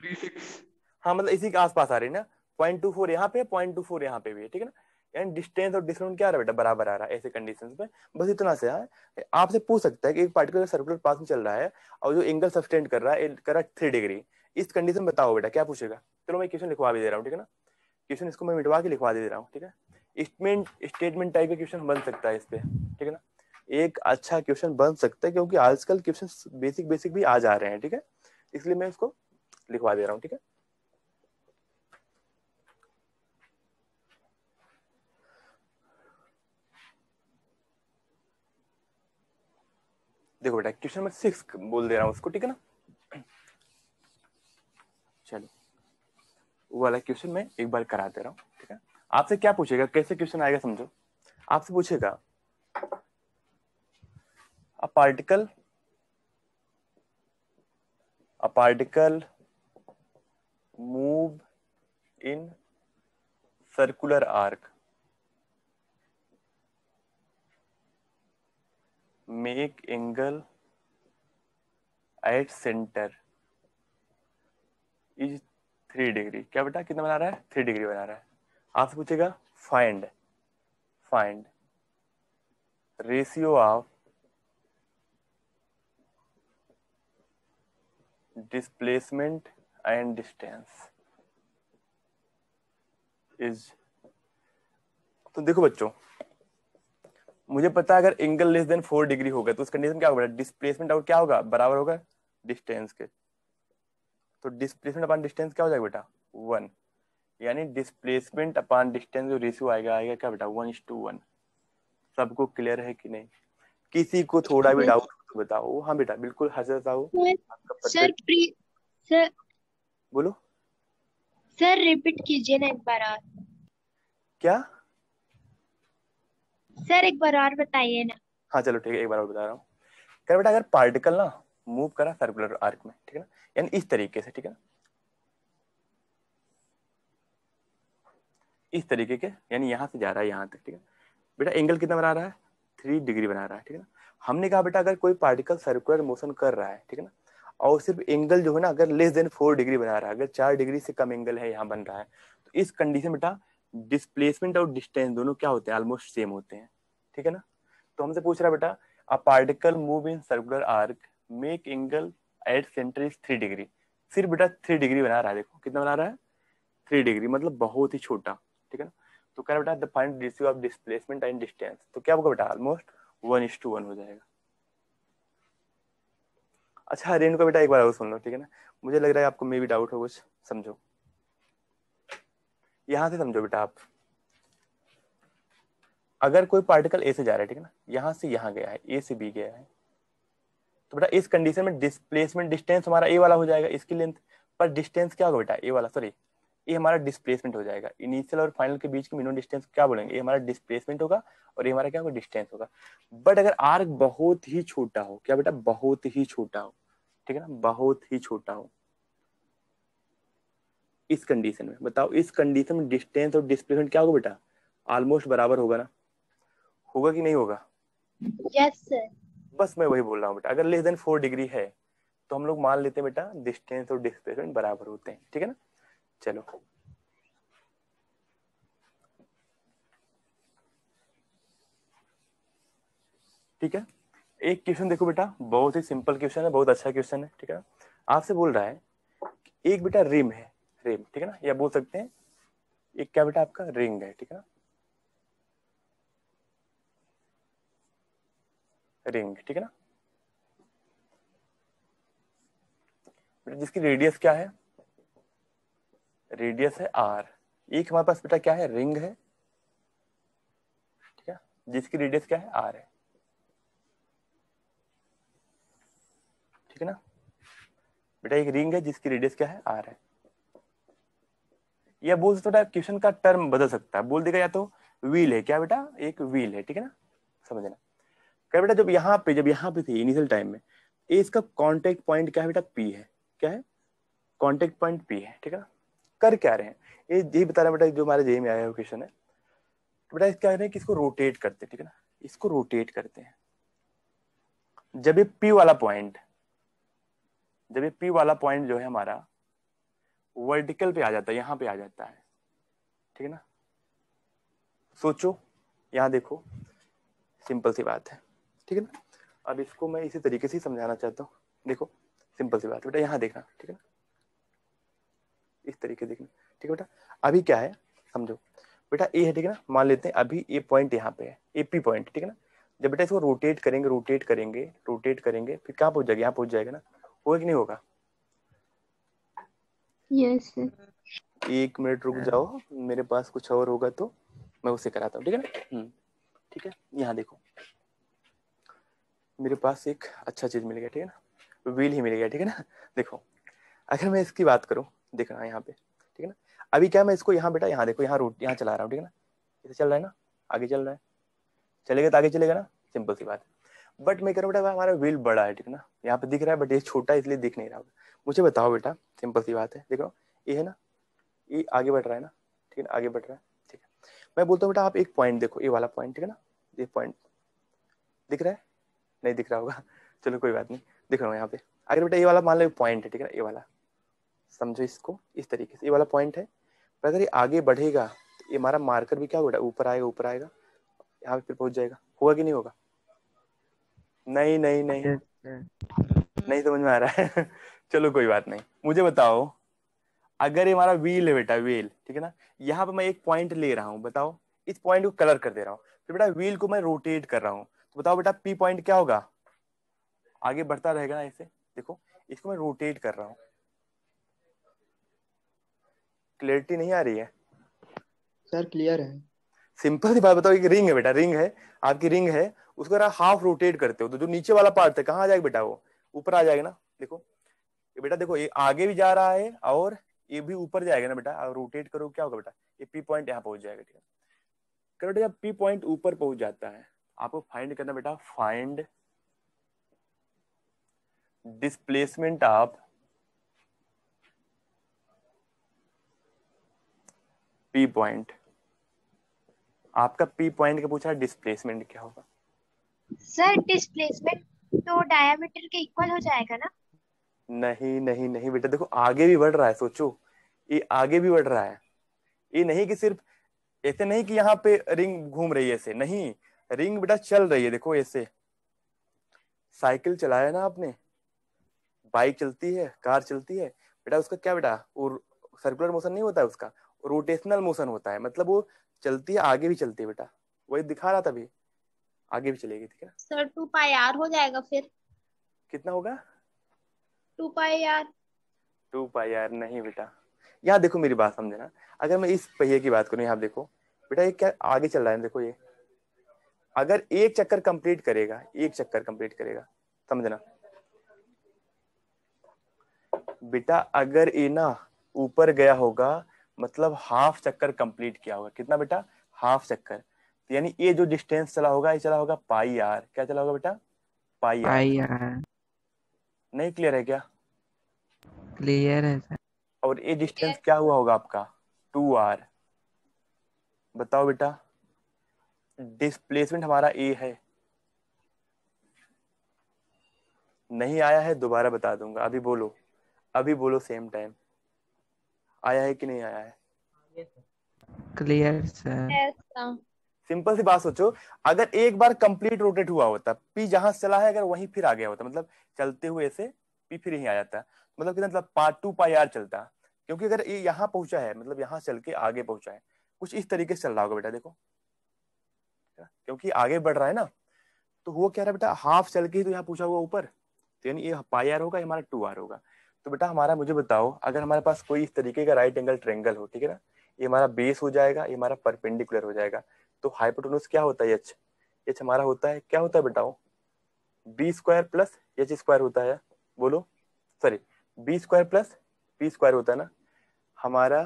36। हाँ मतलब इसी के आसपास आ रही है ना, 0.24 यहाँ पे, 0.24 यहाँ पे भी है, ठीक है ना। यानी डिस्टेंस और डिस्टेंस क्या आ रहा है बेटा, बराबर आ रहा है ऐसे कंडीशंस पे। बस इतना से है, आपसे पूछ सकता है कि एक पार्टिकल सर्कुलर पाथ में चल रहा है और जो एंगल सब्सटेंड कर रहा है, कर रहा है 3 डिग्री, इस कंडीशन बताओ बेटा क्या पूछेगा। चलो मैं क्वेश्चन लिखवा भी दे रहा हूँ, ठीक है ना, क्वेश्चन इसको मैं मिटवा के लिखवा दे रहा हूँ, ठीक है। स्टेटमेंट टाइप का क्वेश्चन बन सकता है इस पे, ठीक है ना, एक अच्छा क्वेश्चन बन सकता है, क्योंकि आजकल क्वेश्चन बेसिक बेसिक भी आ जा रहे हैं, ठीक है, इसलिए मैं इसको लिखवा दे रहा हूँ, ठीक है। देखो बेटा क्वेश्चन नंबर 6 बोल दे रहा हूँ उसको, ठीक है ना। चलो वो वाला क्वेश्चन मैं एक बार करा दे रहा हूँ, ठीक है। आपसे क्या पूछेगा, कैसे क्वेश्चन आएगा समझो। आपसे पूछेगा a particle move in circular arc, make angle at centre is 3 degree. क्या बेटा कितना बना रहा है, 3 डिग्री बना रहा है। आपसे पूछेगा find ratio of displacement and distance is. तो देखो बच्चों, मुझे पता है अगर एंगल लेस देन 4 डिग्री होगा तो उस कंडीशन क्या होगा, डिस्प्लेसमेंट और क्या होगा, बराबर होगा डिस्टेंस के। तो डिस्प्लेसमेंट अपॉन डिस्टेंस क्या हो जाएगा बेटा, 1। यानी डिस्प्लेसमेंट अपॉन डिस्टेंस जो रेशियो आएगा क्या बेटा 1:1। सबको क्लियर है कि नहीं? किसी को थोड़ा भी Yes. डाउट हो तो बताओ। हाँ बेटा बिल्कुल हंसत आओ। आपका सर परफेक्ट। सर बोलो सर रिपीट कीजिए ना एक बार और। क्या। सर एक बार और बताइए ना। हाँ चलो ठीक है, एक बार और बता रहा हूँ। क्या बेटा अगर पार्टिकल ना मूव करा सर्कुलर आर्क में, ठीक है ना, यानी इस तरीके से, ठीक है ना, इस तरीके के, यानी यहाँ से जा रहा है यहाँ तक, ठीक है बेटा, एंगल कितना बना रहा है 3 डिग्री बना रहा है, ठीक है ना। हमने कहा बेटा अगर कोई पार्टिकल सर्कुलर मोशन कर रहा है, ठीक है ना, और सिर्फ एंगल जो है ना अगर लेस देन 4 डिग्री बना रहा है, अगर 4 डिग्री से कम एंगल है यहाँ बन रहा है, तो इस कंडीशन बेटा डिस्प्लेसमेंट और डिस्टेंस दोनों क्या होते हैं, ऑलमोस्ट सेम होते हैं, ठीक है ना। तो हमसे पूछ रहा है बेटा a particle move in circular arc make angle at centre is 3 degree. सिर्फ बेटा 3 डिग्री बना रहा है, देखो कितना बना रहा है 3 डिग्री, मतलब बहुत ही छोटा, ठीक है ना। तो कह रहा बेटा the find ratio of displacement and distance, तो क्या होगा बेटा ऑलमोस्ट 1:1 हो जाएगा। अच्छा रेन को बेटा एक बार और सुन लो, ठीक है ना, मुझे लग रहा है आपको मे भी डाउट हो कुछ, समझो यहां से समझो बेटा आप। अगर कोई पार्टिकल ए से जा रहा है, ठीक है ना, यहां से यहां गया है, ए से बी गया है, तो बेटा इस कंडीशन में डिस्प्लेसमेंट डिस्टेंस हमारा ए वाला हो जाएगा, इसकी लेंथ, पर डिस्टेंस क्या होगा बेटा ए वाला, सॉरी ये हमारा डिस्प्लेसमेंट हो जाएगा। इनिशियल और फाइनल के बीच की मिनिमम डिस्टेंस क्या बोलेंगे, ये हमारा डिस्प्लेसमेंट होगा और ये हमारा क्या होगा डिस्टेंस होगा। बट अगर आर्क बहुत ही छोटा हो, क्या बेटा बहुत ही छोटा हो, ठीक है ना, बहुत ही छोटा हो, इस कंडीशन में बताओ, इस कंडीशन में डिस्टेंस और डिस्प्लेसमेंट क्या होगा बेटा, ऑलमोस्ट बराबर होगा ना, होगा कि नहीं होगा। Yes sir. बस मैं वही बोल रहा हूँ बेटा, अगर लेस देन 4 डिग्री है तो हम लोग मान लेते हैं बेटा डिस्टेंस और डिस्प्लेसमेंट बराबर होते हैं, ठीक है ना। चलो ठीक है, एक क्वेश्चन देखो बेटा, बहुत ही सिंपल क्वेश्चन है, बहुत अच्छा क्वेश्चन है, ठीक है। आपसे बोल रहा है कि एक बेटा रिम है, रिम, ठीक है ना, या बोल सकते हैं एक क्या बेटा आपका रिंग है, ठीक है ना, रिंग, ठीक है ना, बेटा जिसकी रेडियस क्या है, रेडियस है आर। एक हमारे पास बेटा क्या है रिंग है, ठीक है, जिसकी रेडियस क्या है आर है, ठीक है ना। बेटा एक रिंग है जिसकी रेडियस क्या है आर है, या बोल सकते बेटा क्वेश्चन का टर्म बदल सकता है, बोल देगा या तो व्हील है, क्या बेटा एक व्हील है, ठीक है ना, समझना। क्या बेटा जब यहाँ पे थी इनिशियल टाइम में, ये इसका कांटेक्ट पॉइंट क्या है बेटा पी है, क्या है कांटेक्ट पॉइंट पी है, ठीक है ना। कर क्या रहे हैं, ये यही बता रहा है बेटा जो हमारे जेई में आया हुआ क्वेश्चन है, तो बेटा क्या कर रहे हैं कि इसको रोटेट करते हैं, ठीक है ना, इसको रोटेट करते हैं। जब ये पी वाला पॉइंट, जब ये पी वाला पॉइंट जो है हमारा वर्टिकल पे आ जाता है, यहाँ पे आ जाता है, ठीक है ना। सोचो यहाँ देखो, सिंपल सी बात है, ठीक है ना। अब इसको मैं इसी तरीके से समझाना चाहता हूँ, देखो सिंपल सी बात है बेटा, यहाँ देखना, ठीक है ना, इस तरीके देखना, ठीक है बेटा। अभी क्या है समझो बेटा, ए है, ठीक है ना, मान लेते हैं अभी ये पॉइंट यहाँ पे है, ए पी पॉइंट, ठीक है ना। जब बेटा इसको रोटेट करेंगे रोटेट करेंगे रोटेट करेंगे, फिर कहाँ पहुंच जाएगा, यहाँ पहुंच जाएगा ना, होगा कि नहीं होगा। Yes sir. 1 मिनट रुक जाओ, मेरे पास कुछ और होगा तो मैं उसे कराता हूँ, ठीक है ना। ठीक है, यहाँ देखो मेरे पास एक अच्छा चीज मिल गया, ठीक है ना, व्हील ही मिल गया, ठीक है ना। देखो अगर मैं इसकी बात करूँ, देखना यहाँ पे, ठीक है ना, अभी क्या मैं इसको यहाँ बेटा यहाँ देखो, यहाँ रूट यहाँ चला रहा हूँ, ठीक है ना, इसे चल रहा है ना, आगे चल रहा है, चलेगा तो आगे चलेगा ना, सिंपल सी बात है। बट मैं कह रहा हूँ बेटा हमारा व्हील बड़ा है, ठीक है ना, यहाँ पे दिख रहा है बट ये छोटा है इसलिए दिख नहीं रहा। मुझे बताओ बेटा सिंपल सी बात है, देखो ये है ना, ये आगे बढ़ रहा है ना, ठीक है ना, आगे बढ़ रहा है, ठीक है। मैं बोलता हूँ बेटा आप एक पॉइंट देखो, ये वाला पॉइंट, ठीक है ना, ये पॉइंट दिख रहा है, नहीं दिख रहा होगा, चलो कोई बात नहीं, दिख रहा हूँ यहाँ पे। अगर बेटा ये वाला मान लो पॉइंट है, ठीक है ना, ये वाला समझो इसको इस तरीके से, ये वाला पॉइंट है, पर अगर ये आगे बढ़ेगा तो ये हमारा मार्कर भी क्या होगा ऊपर आएगा, ऊपर आएगा, यहाँ पे फिर पहुंच जाएगा, होगा कि नहीं होगा। नहीं नहीं नहीं Yes, sir. नहीं समझ में आ रहा है चलो कोई बात नहीं, मुझे बताओ अगर ये हमारा व्हील है बेटा, व्हील, ठीक है ना, यहाँ पे मैं एक पॉइंट ले रहा हूँ, बताओ इस पॉइंट को कलर कर दे रहा हूँ, फिर बेटा व्हील को मैं रोटेट कर रहा हूँ, तो बताओ बेटा पी पॉइंट क्या होगा, आगे बढ़ता रहेगा ना ऐसे, देखो इसको मैं रोटेट कर रहा हूँ, क्लियरिटी नहीं आ रही है? सर क्लियर है। सिंपल सी बात बताओ, एक रिंग है बेटा, रिंग है, आपकी रिंग है, उसको अगर हाफ रोटेट करते हो तो जो नीचे वाला पार्ट है कहाँ आ जाएगा बेटा? वो ऊपर आ जाएगा ना। देखो ये बेटा, देखो ये आगे भी जा रहा है और ये भी ऊपर जाएगा ना बेटा। और रोटेट करो क्या होगा बेटा? ये पी पॉइंट यहाँ पहुंच जाएगा, ठीक है। करो बेटा, जब पी पॉइंट ऊपर पहुंच जाता है, आपको फाइंड करना बेटा, find displacement of P point. आपका पी पॉइंट का पूछा, डिस्प्लेसमेंट क्या होगा? सर डिस्प्लेसमेंट तो डायमीटर के इक्वल हो जाएगा ना? नहीं नहीं नहीं बेटा, देखो आगे भी बढ़ रहा है, सोचो ये आगे भी बढ़ रहा है। ये नहीं कि सिर्फ ऐसे नहीं कि यहाँ पे रिंग घूम रही है ऐसे, नहीं, रिंग बेटा चल रही है। देखो ऐसे साइकिल चलाया ना आपने, बाइक चलती है, कार चलती है बेटा, उसका क्या बेटा, वो सर्कुलर मोशन नहीं होता है उसका, रोटेशनल मोशन होता है। मतलब वो चलती है, आगे भी चलती है बेटा, वही दिखा रहा था अभी, आगे भी चलेगी, ठीक है। सर 2 पाई r हो जाएगा फिर। कितना होगा? 2 पाई r। 2 पाई r नहीं बेटा, यहाँ देखो मेरी बात समझना। अगर मैं इस पहिए की बात करूँ, यहाँ देखो बेटा, ये क्या आगे चल रहा है, देखो ये अगर एक चक्कर कंप्लीट करेगा, एक चक्कर कंप्लीट करेगा, समझना बेटा, अगर ये ना ऊपर गया होगा मतलब हाफ चक्कर कंप्लीट किया होगा। कितना बेटा? हाफ चक्कर। तो यानी ये जो डिस्टेंस चला होगा, ये चला होगा पाई आर। क्या चला होगा बेटा? Pi r. Pi r. नहीं क्लियर है क्या? क्लियर है सर। और ये डिस्टेंस क्या हुआ होगा आपका? 2r। बताओ बेटा, डिस्प्लेसमेंट हमारा ए है। नहीं आया है? दोबारा बता दूंगा, अभी बोलो, अभी बोलो सेम टाइम। आया है कि नहीं आया है? Clear sir. ऐसा। सिंपल सी बात सोचो, अगर एक बार कंप्लीट रोटेट हुआ होता, पी जहां से चला है अगर वहीं फिर आ गया होता, मतलब चलते हुए ऐसे पी फिर यहीं आ जाता, मतलब कितना, मतलब 2 पाई r चलता। क्योंकि अगर ये यहाँ पहुंचा है, मतलब यहाँ चल के आगे पहुंचा है, कुछ इस तरीके से चल रहा होगा बेटा, देखो क्योंकि आगे बढ़ रहा है ना, तो वो क्या रहा है बेटा, हाफ चल के ही तो यहाँ पूछा हुआ ऊपर, तो यानी ये पाई r होगा, ये हमारा 2r होगा। तो बेटा हमारा, मुझे बताओ, अगर हमारे पास कोई इस तरीके का राइट एंगल ट्रेंगल हो, ठीक है ना, ये हमारा बेस हो जाएगा, ये हमारा परपेंडिकुलर हो जाएगा। तो हाइपोटेन्यूज क्या होता है? एच। एच हमारा होता है, क्या होता है बेटाओ? B square plus h square होता है। बोलो, sorry, b square plus p square होता है ना। हमारा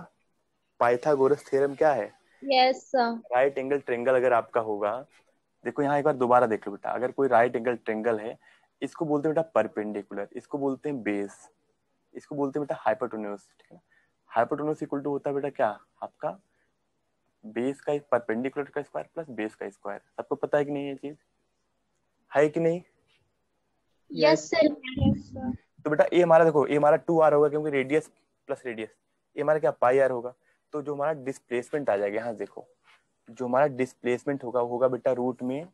पाइथागोरस थ्योरम क्या है? Yes sir. Right angle triangle अगर आपका होगा, देखो यहाँ एक बार दोबारा देख लो बेटा, अगर कोई राइट एंगल ट्रेंगल है, इसको बोलते हैं बेटा परपेंडिकुलर, इसको बोलते हैं बेस, इसको बोलते हैं बेटा हाइपोटेन्यूज, ठीक है ना। हाइपोटेन्यूज इक्वल टू होता है बेटा क्या आपका? बेस का परपेंडिकुलर का स्क्वायर प्लस बेस का स्क्वायर। सबको पता है कि नहीं ये चीज? है कि नहीं? Yes sir. Yes sir. तो बेटा ये हमारा, देखो ये हमारा 2r होगा, क्योंकि रेडियस प्लस रेडियस, ये हमारा क्या पाई r होगा। तो जो हमारा डिस्प्लेसमेंट आ जाएगा, यहाँ देखो, जो हमारा डिस्प्लेसमेंट होगा होगा बेटा रूट में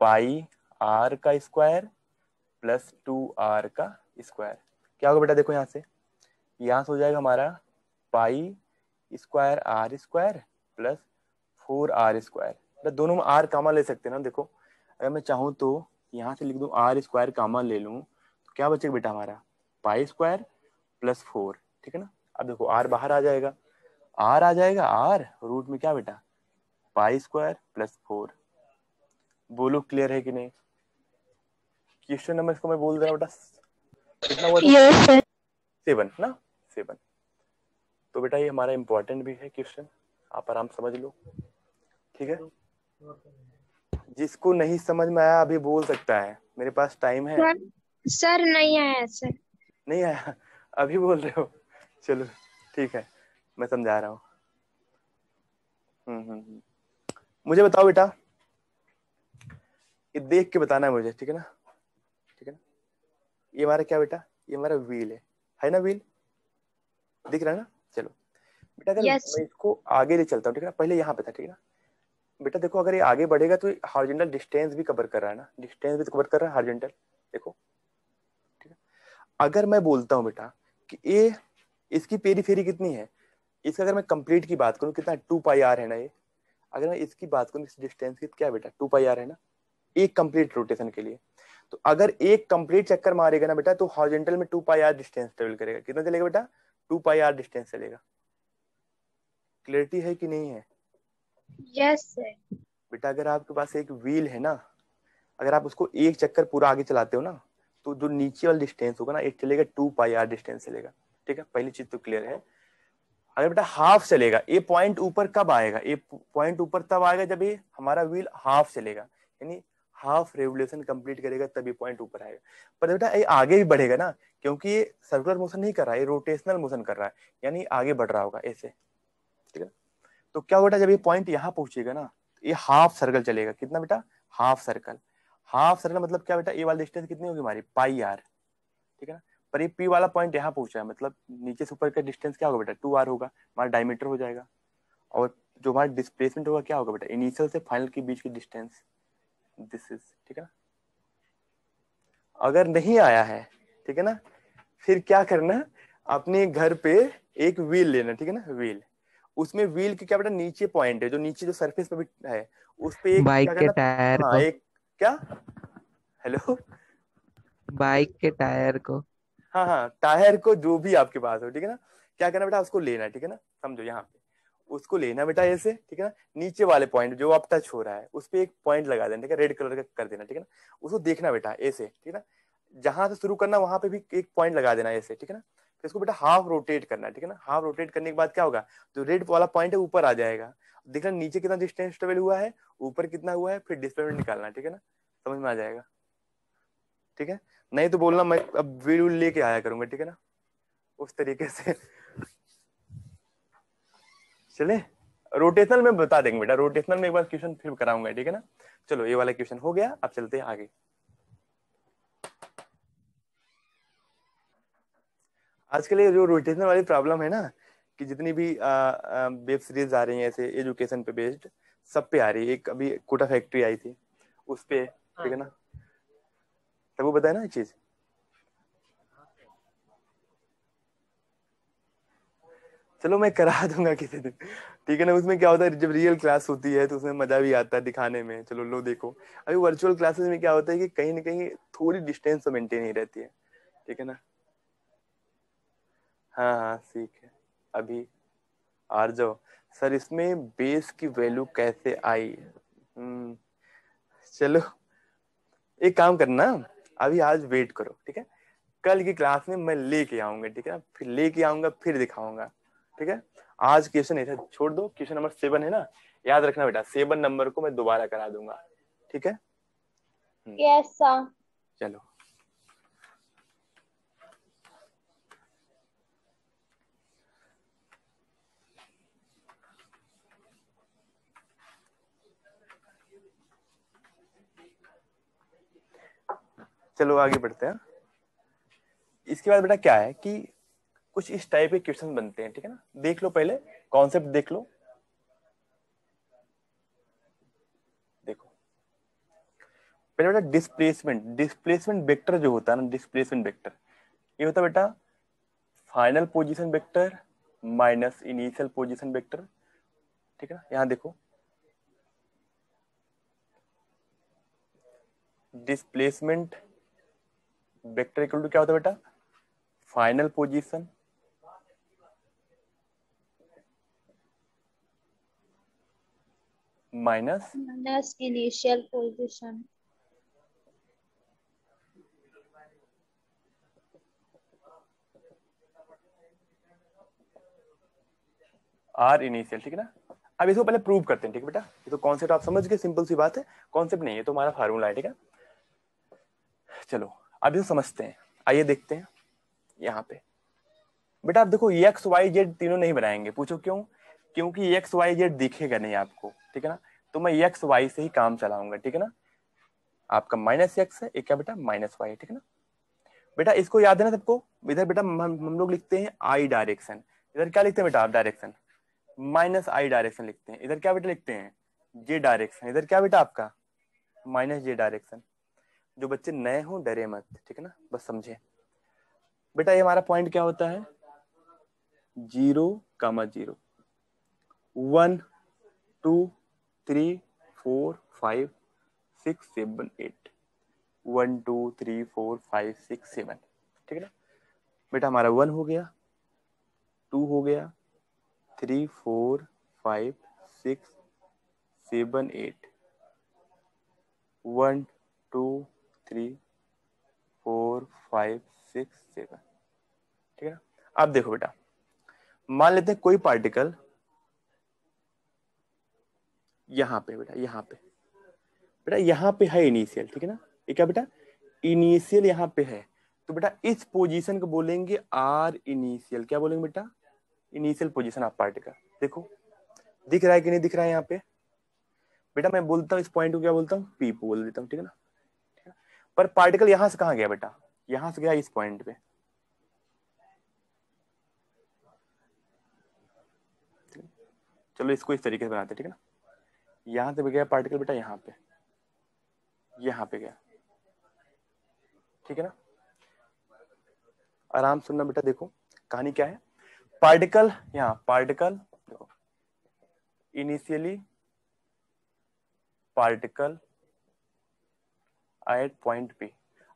पाई r का स्क्वायर प्लस 2r का स्क्वायर। क्या होगा बेटा? देखो यहाँ से हो जाएगा हमारा pi square r square plus 4r square. दोनों में r कॉमन ले सकते हैं ना। देखो अगर मैं चाहूँ तो यहाँ से लिख दूं r स्क्वायर कॉमन ले लूँ, तो क्या बचेगा बेटा हमारा? पाई स्क्वायर प्लस 4, ठीक है ना। अब देखो r बाहर आ जाएगा, r आ जाएगा, r रूट में क्या बेटा? Pi square plus 4। बोलो क्लियर है कि नहीं? क्वेश्चन नंबर इसको मैं बोल दे रहा हूँ बेटा, कितना हुआ? Yes sir. 7 ना, 7। तो बेटा ये हमारा इंपॉर्टेंट भी है क्वेश्चन, आप आराम समझ लो, ठीक है। जिसको नहीं समझ में आया अभी बोल सकता है, मेरे पास टाइम है। सर सर नहीं आया सर। नहीं आया? अभी बोल रहे हो? चलो ठीक है, मैं समझा रहा हूँ। मुझे बताओ बेटा, ये देख के बताना है मुझे, ठीक है ना, ठीक है ना। ये हमारा क्या बेटा? ये हमारा व्हील है ना, व्हील दिख रहा है ना। चलो बेटा, अगर यस। मैं इसको आगे ले चलता हूँ, ठीक है ना, पहले यहाँ पे था, ठीक है ना बेटा। देखो अगर ये आगे बढ़ेगा तो हॉरिजॉन्टल डिस्टेंस भी कवर कर रहा है ना, डिस्टेंस भी कवर कर रहा है हॉरिजॉन्टल। देखो ठीक है, अगर मैं बोलता हूँ बेटा कि ये, इसकी पेरीफेरी कितनी है, इसका अगर मैं कंप्लीट की बात करूँ, कितना 2 पाई r है ना ये। अगर मैं इसकी बात करूँ, इस डिस्टेंस की, क्या है बेटा? 2 पाई r है ना, एक कंप्लीट रोटेशन के लिए। तो अगर एक कंप्लीट चक्कर मारेगा ना बेटा, तो हॉरिजॉन्टल में 2 पाई r डिस्टेंस ट्रेवल करेगा। कितना चलेगा बेटा? 2 पाई r डिस्टेंस चलेगा। क्लियरिटी है कि नहीं है? Yes sir. बेटा अगर आपके पास एक व्हील है ना, अगर आप उसको एक चक्कर पूरा आगे चलाते हो ना, तो जो नीचे वाला डिस्टेंस होगा ना, एक चलेगा 2πr डिस्टेंस चलेगा। ठीक है, पहली चीज तो क्लियर है। अगर बेटा हाफ चलेगा, ये पॉइंट ऊपर कब आएगा? ये पॉइंट ऊपर तब आएगा जब ये हमारा व्हील हाफ चलेगा, यानी हाफ रेवोल्यूशन कंप्लीट करेगा, तब ये पॉइंट ऊपर आएगा। पर बेटा ये आगे भी बढ़ेगा ना, क्योंकि ये सर्कुलर मोशन नहीं कर रहा है, ये रोटेशनल मोशन कर रहा है, यानी आगे बढ़ रहा होगा ऐसे। ठीक है, तो क्या बेटा जब ये पॉइंट यहाँ पहुंचेगा ना, ये हाफ सर्कल चलेगा। कितना बेटा? Half circle. हाफ सर्कल मतलब क्या बेटा? ये वाली डिस्टेंस कितनी होगी हमारी? πr। ठीक है ना, पर ये पी वाला पॉइंट यहाँ पहुंचा है, मतलब नीचे से ऊपर का डिस्टेंस क्या होगा बेटा? 2r होगा, हमारा डायमीटर हो जाएगा। और जो हमारा डिस्प्लेसमेंट होगा क्या होगा बेटा? इनिशियल से फाइनल के बीच की डिस्टेंस, दिस इज। ठीक है ना, अगर नहीं आया है, ठीक है ना, फिर क्या करना, अपने घर पे एक व्हील लेना। ठीक है ना, व्हील, उसमें व्हील के क्या बेटा नीचे पॉइंट है, जो नीचे जो सरफेस पे भी है, उस पे एक क्या बाइक के करना, टायर हाँ को, एक क्या, हेलो, बाइक के टायर को। हाँ हाँ, टायर को, जो भी आपके पास हो। ठीक है ना, क्या करना बेटा, उसको लेना है। ठीक है ना, समझो यहाँ पे उसको लेना बेटा ऐसे। ठीक है ना, नीचे वाले पॉइंट जो आप टच हो रहा है उस पे एक पॉइंट लगा देना। ठीक है, रेड कलर का कर देना। ठीक है ना, उसको देखना बेटा ऐसे। ठीक है ना, जहां से शुरू करना वहां पे भी एक पॉइंट लगा देना ऐसे। ठीक है ना, फिर इसको बेटा हाफ रोटेट करना है। ठीक है ना, हाफ रोटेट करने के बाद क्या होगा, जो रेड वाला पॉइंट है ऊपर आ जाएगा। देखना नीचे कितना डिस्टेंस ट्रेवल हुआ है, ऊपर कितना हुआ है, फिर डिस्प्लेसमेंट निकालना है। ठीक है ना, समझ में आ जाएगा? ठीक है, नहीं तो बोलना, मैं अब वीडियो लेके आया करूंगा। ठीक है ना, उस तरीके से चले। रोटेशनल में बता देंगे बेटा, रोटेशनल में एक बार क्वेश्चन फिर कराऊंगा। ठीक है ना, चलो ये वाला क्वेश्चन हो गया, अब चलते हैं आगे। आजकल ये जो रोटेशनल वाली प्रॉब्लम है ना, कि जितनी भी वेब सीरीज आ रही है ऐसे एजुकेशन पे बेस्ड, सब पे आ रही है। एक अभी कोटा फैक्ट्री आई थी उस पे। ठीक है ना, सबको बताया ना ये चीज। चलो मैं करा दूंगा किसी दिन। ठीक है ना, उसमें क्या होता है, जब रियल क्लास होती है तो उसमें मजा भी आता है दिखाने में। चलो लो देखो, अभी वर्चुअल क्लासेस में क्या होता है कि कहीं ना कहीं थोड़ी डिस्टेंस तो मेंटेन ही रहती है। ठीक है ना, हाँ हाँ ठीक है। अभी आर जाओ सर, इसमें बेस की वैल्यू कैसे आई? चलो एक काम करना, अभी आज वेट करो। ठीक है, कल की क्लास में मैं लेके आऊंगा। ठीक है ना, फिर लेके आऊंगा, फिर दिखाऊंगा। ठीक है, आज क्वेश्चन ऐसा छोड़ दो। क्वेश्चन नंबर 7 है ना, याद रखना बेटा, 7 नंबर को मैं दोबारा करा दूंगा। ठीक है, यस सर। चलो। चलो आगे बढ़ते हैं। इसके बाद बेटा क्या है कि कुछ इस टाइप के क्वेश्चन बनते हैं। ठीक है ना, देख लो पहले कॉन्सेप्ट देख लो। देखो पहले बेटा, डिस्प्लेसमेंट, डिस्प्लेसमेंट वेक्टर जो होता है ना, डिस्प्लेसमेंट वेक्टर ये होता है बेटा final position vector minus initial position vector. ठीक है ना, यहां देखो डिस्प्लेसमेंट वेक्टर इक्वल टू क्या होता है बेटा, final position minus minus initial position. R initial. ठीक है ना, अब इसको पहले प्रूव करते हैं। ठीक है बेटा, ये तो कॉन्सेप्ट आप समझ गए, सिंपल सी बात है, कॉन्सेप्ट नहीं है तो हमारा फार्मूला है। ठीक है, चलो अब इसको समझते हैं। आइए देखते हैं यहाँ पे। बेटा आप देखो एक्स वाई जेड तीनों नहीं बनाएंगे, पूछो क्यों? क्योंकि एक्स वाई जेड दिखेगा नहीं आपको। ठीक है ना, तो मैं एक्स वाई से ही काम चलाऊंगा। ठीक है ना, आपका माइनस एक्स है, एक क्या बेटा माइनस वाई। ठीक है ना बेटा, इसको याद है ना सबको? इधर बेटा हम लोग लिखते हैं आई डायरेक्शन, इधर क्या लिखते हैं बेटा आप? डायरेक्शन माइनस आई डायरेक्शन लिखते हैं। इधर क्या बेटा लिखते हैं? जे डायरेक्शन। इधर क्या बेटा आपका? माइनस जे डायरेक्शन। जो बच्चे नए हो डरे मत। ठीक है ना, बस समझे बेटा, ये हमारा पॉइंट क्या होता है? 0,0 1 2 3 4 5 6 7 8 1 2 3 4 5 6 7। ठीक है ना बेटा, हमारा 1 हो गया, 2 हो गया, 3 4 5 6 7 8 1 2 3 4 5 6 7, ठीक है ना। अब देखो बेटा, मान लेते हैं कोई पार्टिकल यहाँ पे बेटा, यहाँ पे है इनिशियल, ठीक है ना। ये क्या बेटा, इनिशियल यहाँ पे है, तो बेटा इस पोजीशन को बोलेंगे आर इनिशियल। क्या बोलेंगे बेटा, इनिशियल पोजीशन ऑफ पार्टिकल। देखो दिख रहा है कि नहीं दिख रहा है यहाँ पे बेटा, मैं बोलता हूँ इस पॉइंट को क्या बोलता हूँ, पी बोल देता हूँ, ठीक है ना। पर पार्टिकल यहां से कहां गया बेटा, यहां से गया इस पॉइंट पे, चलो इसको इस तरीके से बनाते हैं, ठीक है ना। यहां से भी गया पार्टिकल बेटा, यहाँ पे गया, ठीक है ना। आराम सुनना बेटा, देखो कहानी क्या है। पार्टिकल देखो, initially particle at point P,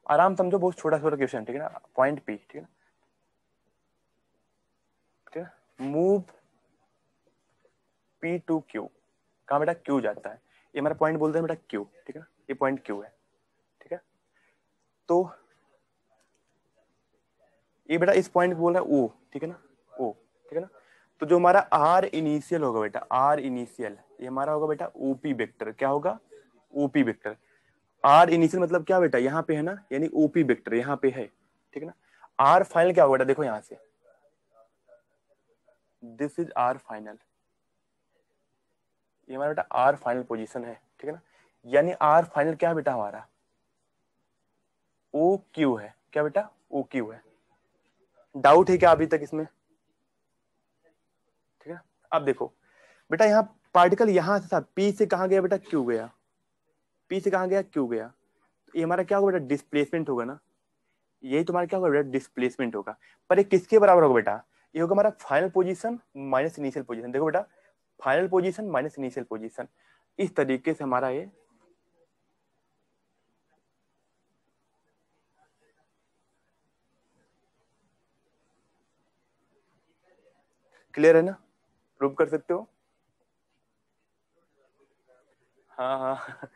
आराम समझो, बहुत छोटा छोटा क्वेश्चन, ठीक है ना। पॉइंट पी, ठीक है ना, ठीक है। मूव पी टू क्यू, कहा बेटा क्यू जाता है, ये हमारा पॉइंट बोलते हैं बेटा क्यू, ठीक है ना, ये पॉइंट क्यू है, ठीक है। तो ये बेटा इस पॉइंट को बोल रहा है ओ, ठीक है ना, ओ, ठीक है ना। तो जो हमारा आर इनिशियल होगा बेटा, आर इनिशियल, ये हमारा होगा बेटा ओपी वेक्टर। क्या होगा, ओपी वेक्टर। आर इनिशियल मतलब क्या बेटा, यहाँ पे है ना, यानी ओपी वेक्टर यहाँ पे है, ठीक है ना। आर फाइनल क्या होगा बेटा, देखो यहाँ से, दिस इज आर फाइनल, ये हमारा बेटा आर फाइनल पोजीशन है, ठीक है ना। यानी आर फाइनल क्या है बेटा हमारा, ओ क्यू है। क्या बेटा, ओ क्यू है। डाउट है क्या अभी तक इसमें, ठीक है। अब देखो बेटा, यहाँ पार्टिकल यहां से था, पी से कहां गया बेटा, क्यू गया, पी से कहां गया, क्यू गया। तो ये हमारा क्या होगा बेटा, डिस्प्लेसमेंट होगा ना, यही तुम्हारा क्या होगा बेटा, डिस्प्लेसमेंट होगा। पर ये किसके बराबर होगा बेटा, ये होगा हमारा final position minus initial position. देखो बेटा, final position minus initial position, इस तरीके से हमारा ये क्लियर है ना, प्रूव कर सकते हो। हाँ हाँ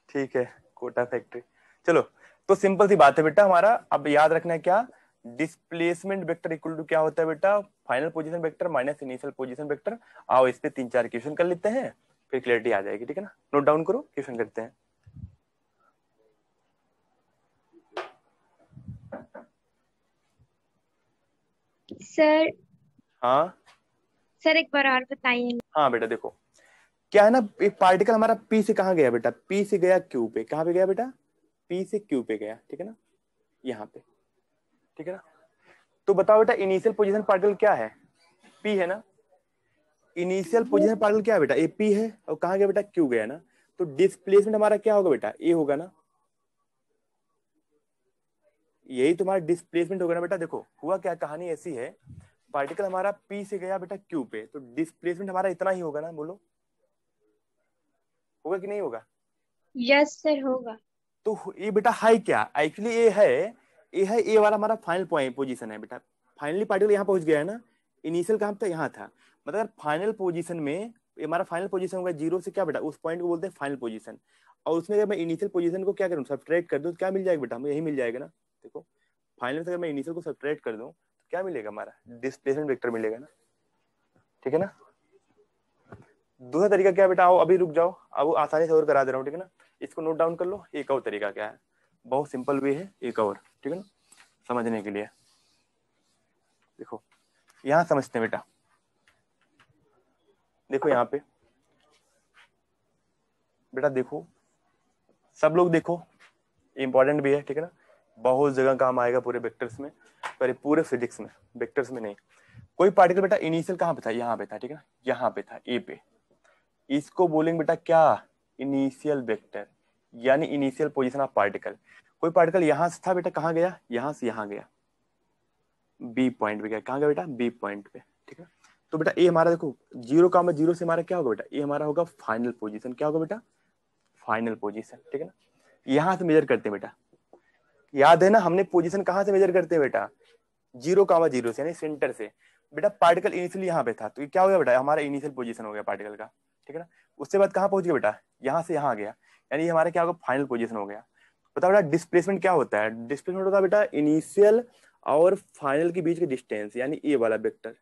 ठीक है, कोटा फैक्ट्री। चलो, तो सिंपल सी बात है बेटा हमारा, अब याद रखना है क्या, डिस्प्लेसमेंट वेक्टर इक्वल टू क्या होता है बेटा, final position vector minus initial position vector. आओ इस पे 3-4 क्वेश्चन कर लेते हैं, फिर क्लियरिटी आ जाएगी, ठीक है ना। नोट डाउन करो, क्वेश्चन करते हैं। सर हाँ सर एक बार और बताइए। हाँ बेटा, देखो क्या है ना, एक पार्टिकल हमारा पी से कहाँ गया बेटा, पी से गया क्यू पे। कहाँ पे गया बेटा, पी से क्यू पे गया, ठीक है ना, यहाँ पे, ठीक है ना। तो बताओ बेटा, इनिशियल पोजीशन पार्टिकल क्या है, पी है ना। इनिशियल पोजीशन पार्टिकल क्या है बेटा, ए पी है, और कहाँ गया बेटा, क्यू गया ना। तो डिस्प्लेसमेंट हमारा क्या होगा बेटा, ए होगा ना, यही तुम्हारा डिस्प्लेसमेंट होगा ना बेटा। देखो हुआ क्या, कहानी ऐसी है, पार्टिकल हमारा पी से गया बेटा क्यू पे, तो डिस्प्लेसमेंट हमारा इतना ही होगा ना, बोलो होगा कि नहीं होगा। यस सर होगा। तो ये बेटा है क्या, एक्चुअली ये है, ए वाला हमारा फाइनल पॉइंट पोजीशन है बेटा। फाइनली पार्टिकल यहाँ पहुंच गया है ना, इनिशियल कहाँ था, यहाँ था। मतलब फाइनल पोजीशन में ये हमारा फाइनल पोजीशन होगा जीरो से, क्या बेटा उस पॉइंट को बोलते हैं फाइनल पोजीशन। और उसमें अगर मैं इनिशियल पोजीशन को क्या करूँ, सब्ट्रैक्ट कर दूं, तो क्या मिल जाएगा बेटा, हमें यही मिल जाएगा ना। देखो फाइनल से अगर मैं इनिशियल को सब्ट्रैक्ट कर दूं, तो क्या मिलेगा, हमारा डिस्प्लेसमेंट वेक्टर मिलेगा ना, ठीक है ना। दूसरा तरीका क्या है बेटा, आओ अभी रुक जाओ, अब आसानी से और करा दे रहा हूँ, ठीक है ना। इसको नोट डाउन कर लो, एक और तरीका क्या है, बहुत सिंपल वे है एक और, ठीक है ना, समझने के लिए। देखो यहां समझते हैं बेटा, देखो यहाँ पे बेटा, देखो सब लोग देखो, इंपॉर्टेंट भी है, ठीक है ना, बहुत जगह काम आएगा पूरे वेक्टर्स में, पर पूरे फिजिक्स में, वेक्टर्स में नहीं। कोई पार्टिकल बेटा इनिशियल कहाँ पे था, यहाँ पे था, ठीक है ना, यहाँ पे था ए पे, इसको बोलेंगे बेटा क्या, इनिशियल वेक्टर, यानी इनिशियल पोजीशन ऑफ पार्टिकल। कोई पार्टिकल यहां से था बेटा, कहाँ गया, यहां से यहाँ गया, बी पॉइंट पे गया, कहाँ गया बेटा, बी पॉइंट पे, ठीक है। तो बेटा ये हमारा देखो, जीरो का जीरो से हमारा क्या होगा बेटा, ये हमारा होगा फाइनल पोजीशन। क्या होगा बेटा, फाइनल पोजीशन, ठीक है ना। यहां से मेजर करते हैं बेटा, याद है ना, हमने पोजीशन कहां से मेजर करते हैं बेटा, जीरो से, यानी सेंटर से। बेटा पार्टिकल इनिशियली यहाँ पे था, तो ये क्या हो गया बेटा, हमारा इनिशियल पोजीशन हो गया पार्टिकल का, ठीक है ना। उसके बाद कहाँ पहुंच गया बेटा, यहाँ से यहाँ आ गया, यानी ये हमारा क्या होगा, फाइनल पोजीशन हो गया। पता बेटा डिस्प्लेसमेंट क्या होता है, डिस्प्लेसमेंट होता है बेटा इनिशियल और फाइनल के बीच के डिस्टेंस, यानी ये वाला vector,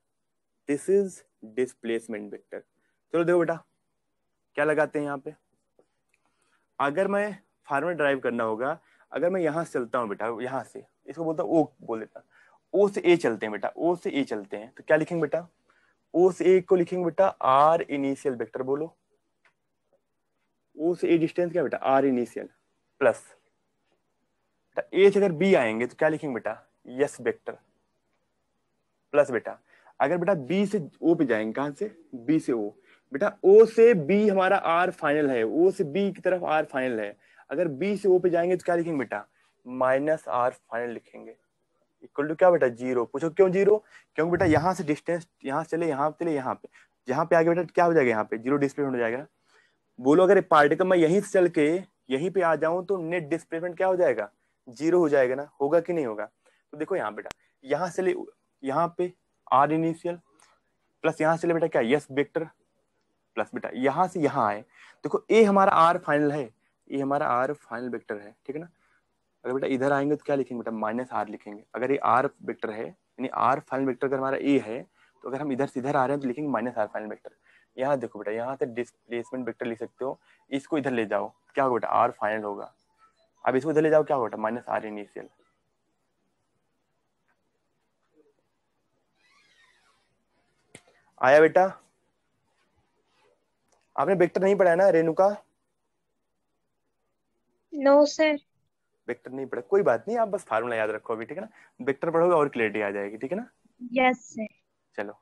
this is displacement vector. चलो देखो बेटा क्या लगाते हैं यहाँ पे, अगर मैं फार्मूला ड्राइव करना होगा, अगर मैं यहाँ से चलता हूँ बेटा, यहाँ से इसको बोलता हूँ ओ बोल देता, ओ से ए चलते हैं बेटा, ओ से ए चलते हैं, तो क्या लिखेंगे बेटा, ओ से ए को लिखेंगे बेटा आर इनिशियल वेक्टर, बोलो ओ से ए डिस्टेंस क्या बेटा, आर इनिशियल, प्लस ए से अगर बी आएंगे तो क्या लिखेंगे बेटा, यस वेक्टर, प्लस बेटा अगर बेटा बी से ओ पे जाएंगे, कहां से, बी से ओ, बेटा ओ से बी हमारा आर फाइनल है, ओ से बी की तरफ आर फाइनल है, अगर बी से ओ पे जाएंगे तो क्या लिखेंगे बेटा, माइनस आर फाइनल लिखेंगे, इक्वल टू क्या बेटा, जीरो। पूछो क्यों जीरो, क्योंकि बेटा यहाँ से डिस्टेंस, यहाँ से चले यहाँ चले, यहाँ पे जहाँ पे आगे बेटा क्या हो जाएगा, यहाँ पे जीरो डिस्प्लेसमेंट हो जाएगा। बोलो अगर पार्टिकल मैं यहीं से चल के यहीं पे आ जाऊं तो नेट डिस्प्लेसमेंट क्या हो जाएगा, जीरो हो जाएगा ना, होगा कि नहीं होगा। तो देखो यहाँ बेटा, यहाँ से ले यहाँ पे आर इनिशियल, प्लस यहाँ से ले बेटा क्या, यस वेक्टर, प्लस बेटा यहाँ से यहाँ आए, देखो ए हमारा आर फाइनल है, ये हमारा आर फाइनल वेक्टर है, ठीक है ना। अगर बेटा इधर आएंगे तो क्या लिखेंगे बेटा, माइनस आर लिखेंगे, अगर ये आर वेक्टर है यानी आर फाइनल वेक्टर अगर हमारा ए है, तो अगर हम इधर से इधर आ रहे हैं तो लिखेंगे माइनस आर फाइनल वेक्टर। यहाँ देखो बेटा, यहाँ से डिस्प्लेसमेंट वेक्टर लिख सकते हो, इसको इधर ले जाओ क्या होगा बेटा, आर फाइनल होगा, अब इसको इधर ले जाओ क्या होगा बेटा, माइनस आर इनिशियल। आया बेटा, आपने वेक्टर नहीं पढ़ा है ना रेणुका, नो सर। वेक्टर नहीं पढ़ा, कोई बात नहीं, आप बस फार्मूला याद रखो अभी, ठीक है ना, वेक्टर पढ़ोगे और क्लियरिटी आ जाएगी, ठीक है ना। Yes sir. चलो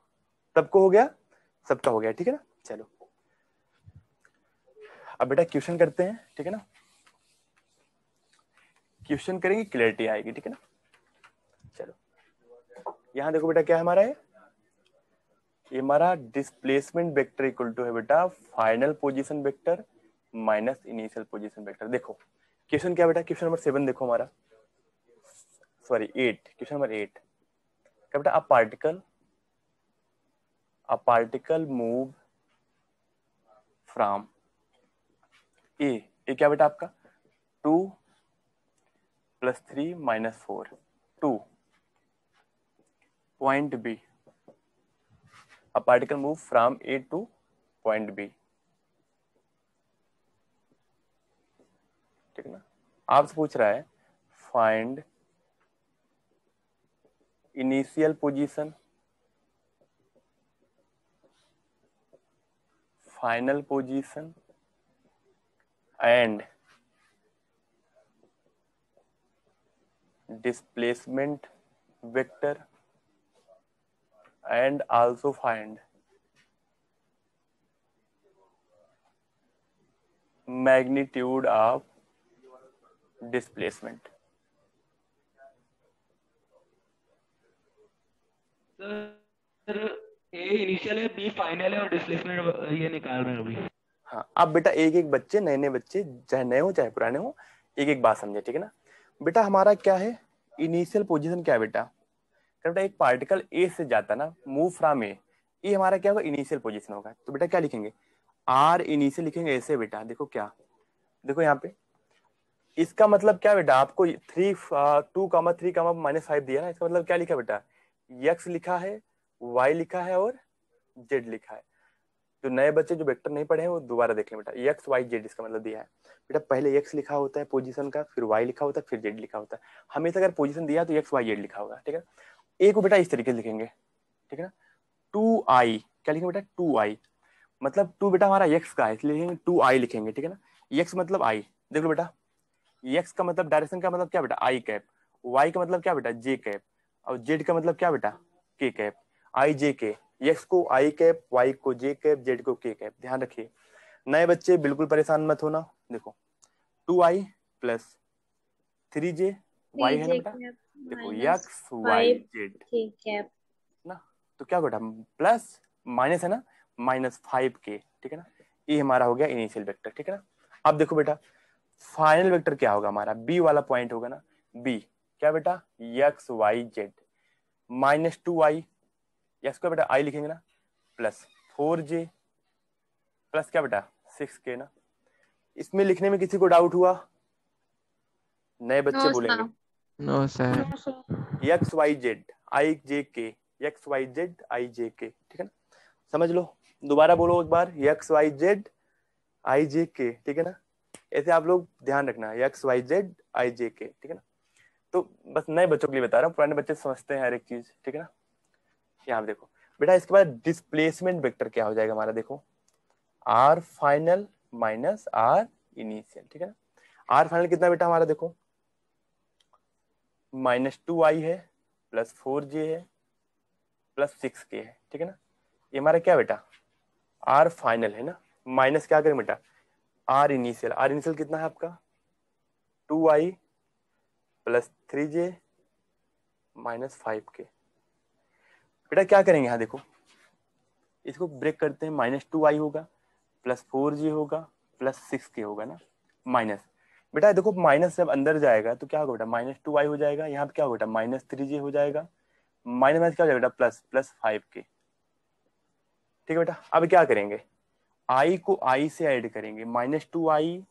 सबको हो गया, सबका हो गया, ठीक है ना। चलो अब बेटा क्वेश्चन करते हैं, ठीक है ना, क्वेश्चन करेंगे क्लियरिटी आएगी, ठीक है ना। चलो यहाँ देखो बेटा क्या है हमारा, ये हमारा डिस्प्लेसमेंट वेक्टर इक्वल टू है बेटा final position vector minus initial position vector. देखो क्वेश्चन क्या बेटा, क्वेश्चन नंबर 7 देखो हमारा, सॉरी 8, क्वेश्चन नंबर 8 क्या बेटा, a particle move from ए क्या बेटा आपका 2 + 3 - 4 two point B, a particle move from A to point B, ठीक है ना। आपसे पूछ रहा है find initial position, final position and displacement vector and also find magnitude of displacement। Sir A initial है, बी फाइनल है और डिस्प्लेसमेंट ये निकाल रहे हैं अभी। हाँ अब बेटा एक एक बच्चे, नए नए बच्चे चाहे नए हो चाहे पुराने हो, एक एक बात समझे, ठीक है ना। बेटा हमारा क्या है, इनिशियल पोजीशन क्या है बेटा, बेटा एक पार्टिकल ए से जाता ना, मूव फ्रॉम ए, ये हमारा क्या होगा, इनिशियल पोजीशन होगा। तो बेटा क्या लिखेंगे, आर इनिशियल लिखेंगे ऐसे बेटा, देखो क्या, देखो यहाँ पे इसका मतलब क्या बेटा, आपको 3 2 3 -5 दिया ना, इसका मतलब क्या लिखा बेटा, x लिखा है, y लिखा है और z लिखा है। जो नए बच्चे जो वेक्टर नहीं पढ़े हैं वो दोबारा देख लें बेटा, x y z इसका मतलब दिया है बेटा, पहले x लिखा होता है पोजीशन का, फिर y लिखा होता है, फिर z लिखा होता है। हमेशा अगर पोजीशन दिया तो x y z लिखा होगा, ठीक है। a को बेटा इस तरीके से लिखेंगे, ठीक है ना, 2i क्या लिखेंगे बेटा, 2i मतलब 2 बेटा हमारा x का है, इसलिए लिखेंगे 2i लिखेंगे, ठीक है ना। x मतलब i, देख लो बेटा x का मतलब डायरेक्शन का मतलब क्या बेटा, आई कैप, y का मतलब क्या बेटा, j कैप, और z का मतलब क्या बेटा, k cap, i j k, x को i कैप, y को j कैप, z को k कैप। ध्यान रखिए नए बच्चे बिल्कुल परेशान मत होना, देखो 2i + 3j y है ना बेटा, देखो x y z ना, तो क्या बेटा प्लस माइनस है ना, -5k, ठीक है ना। ये हमारा हो गया इनिशियल वेक्टर, ठीक है ना। अब देखो बेटा फाइनल वेक्टर क्या होगा हमारा, बी वाला पॉइंट होगा ना, बी क्या बेटा, x y z -2i, x square बेटा आई लिखेंगे ना, प्लस 4j प्लस क्या बेटा 6k ना। इसमें लिखने में किसी को डाउट हुआ? नए बच्चे नो बोलेंगे sir. No sir. No sir. X y z i j k, x y z i j k, ठीक है ना, समझ लो। दोबारा बोलो एक बार, x y z i j k, ठीक है ना। ऐसे आप लोग ध्यान रखना, x y z i j k, ठीक है ना। तो बस नए बच्चों के लिए बता रहा हूँ, पुराने बच्चे समझते हैं हर एक चीज, ठीक है ना। यहाँ पे देखो बेटा, इसके बाद डिस्प्लेसमेंट वेक्टर क्या हो जाएगा हमारा, देखो r final minus r initial, ठीक है ना। आर फाइनल कितना बेटा हमारा, देखो -2i है, प्लस 4j है, प्लस 6k है, ठीक है ना। ये हमारा क्या बेटा आर फाइनल है ना, माइनस क्या करें बेटा आर इनिशियल। आर इनिशियल कितना है आपका 2i plus 3j minus 5k। बेटा क्या करेंगे यहाँ देखो, इसको ब्रेक करते हैं, -2i होगा, प्लस 4j होगा, प्लस 6k होगा ना, माइनस। बेटा देखो माइनस जब अंदर जाएगा तो क्या होगा बेटा -2i हो जाएगा, यहाँ पे क्या होगा बेटा -3j हो जाएगा, माइनस माइनस क्या हो जाएगा बेटा प्लस, प्लस 5k, ठीक है बेटा। अब क्या करेंगे, i को i से ऐड करेंगे, -2i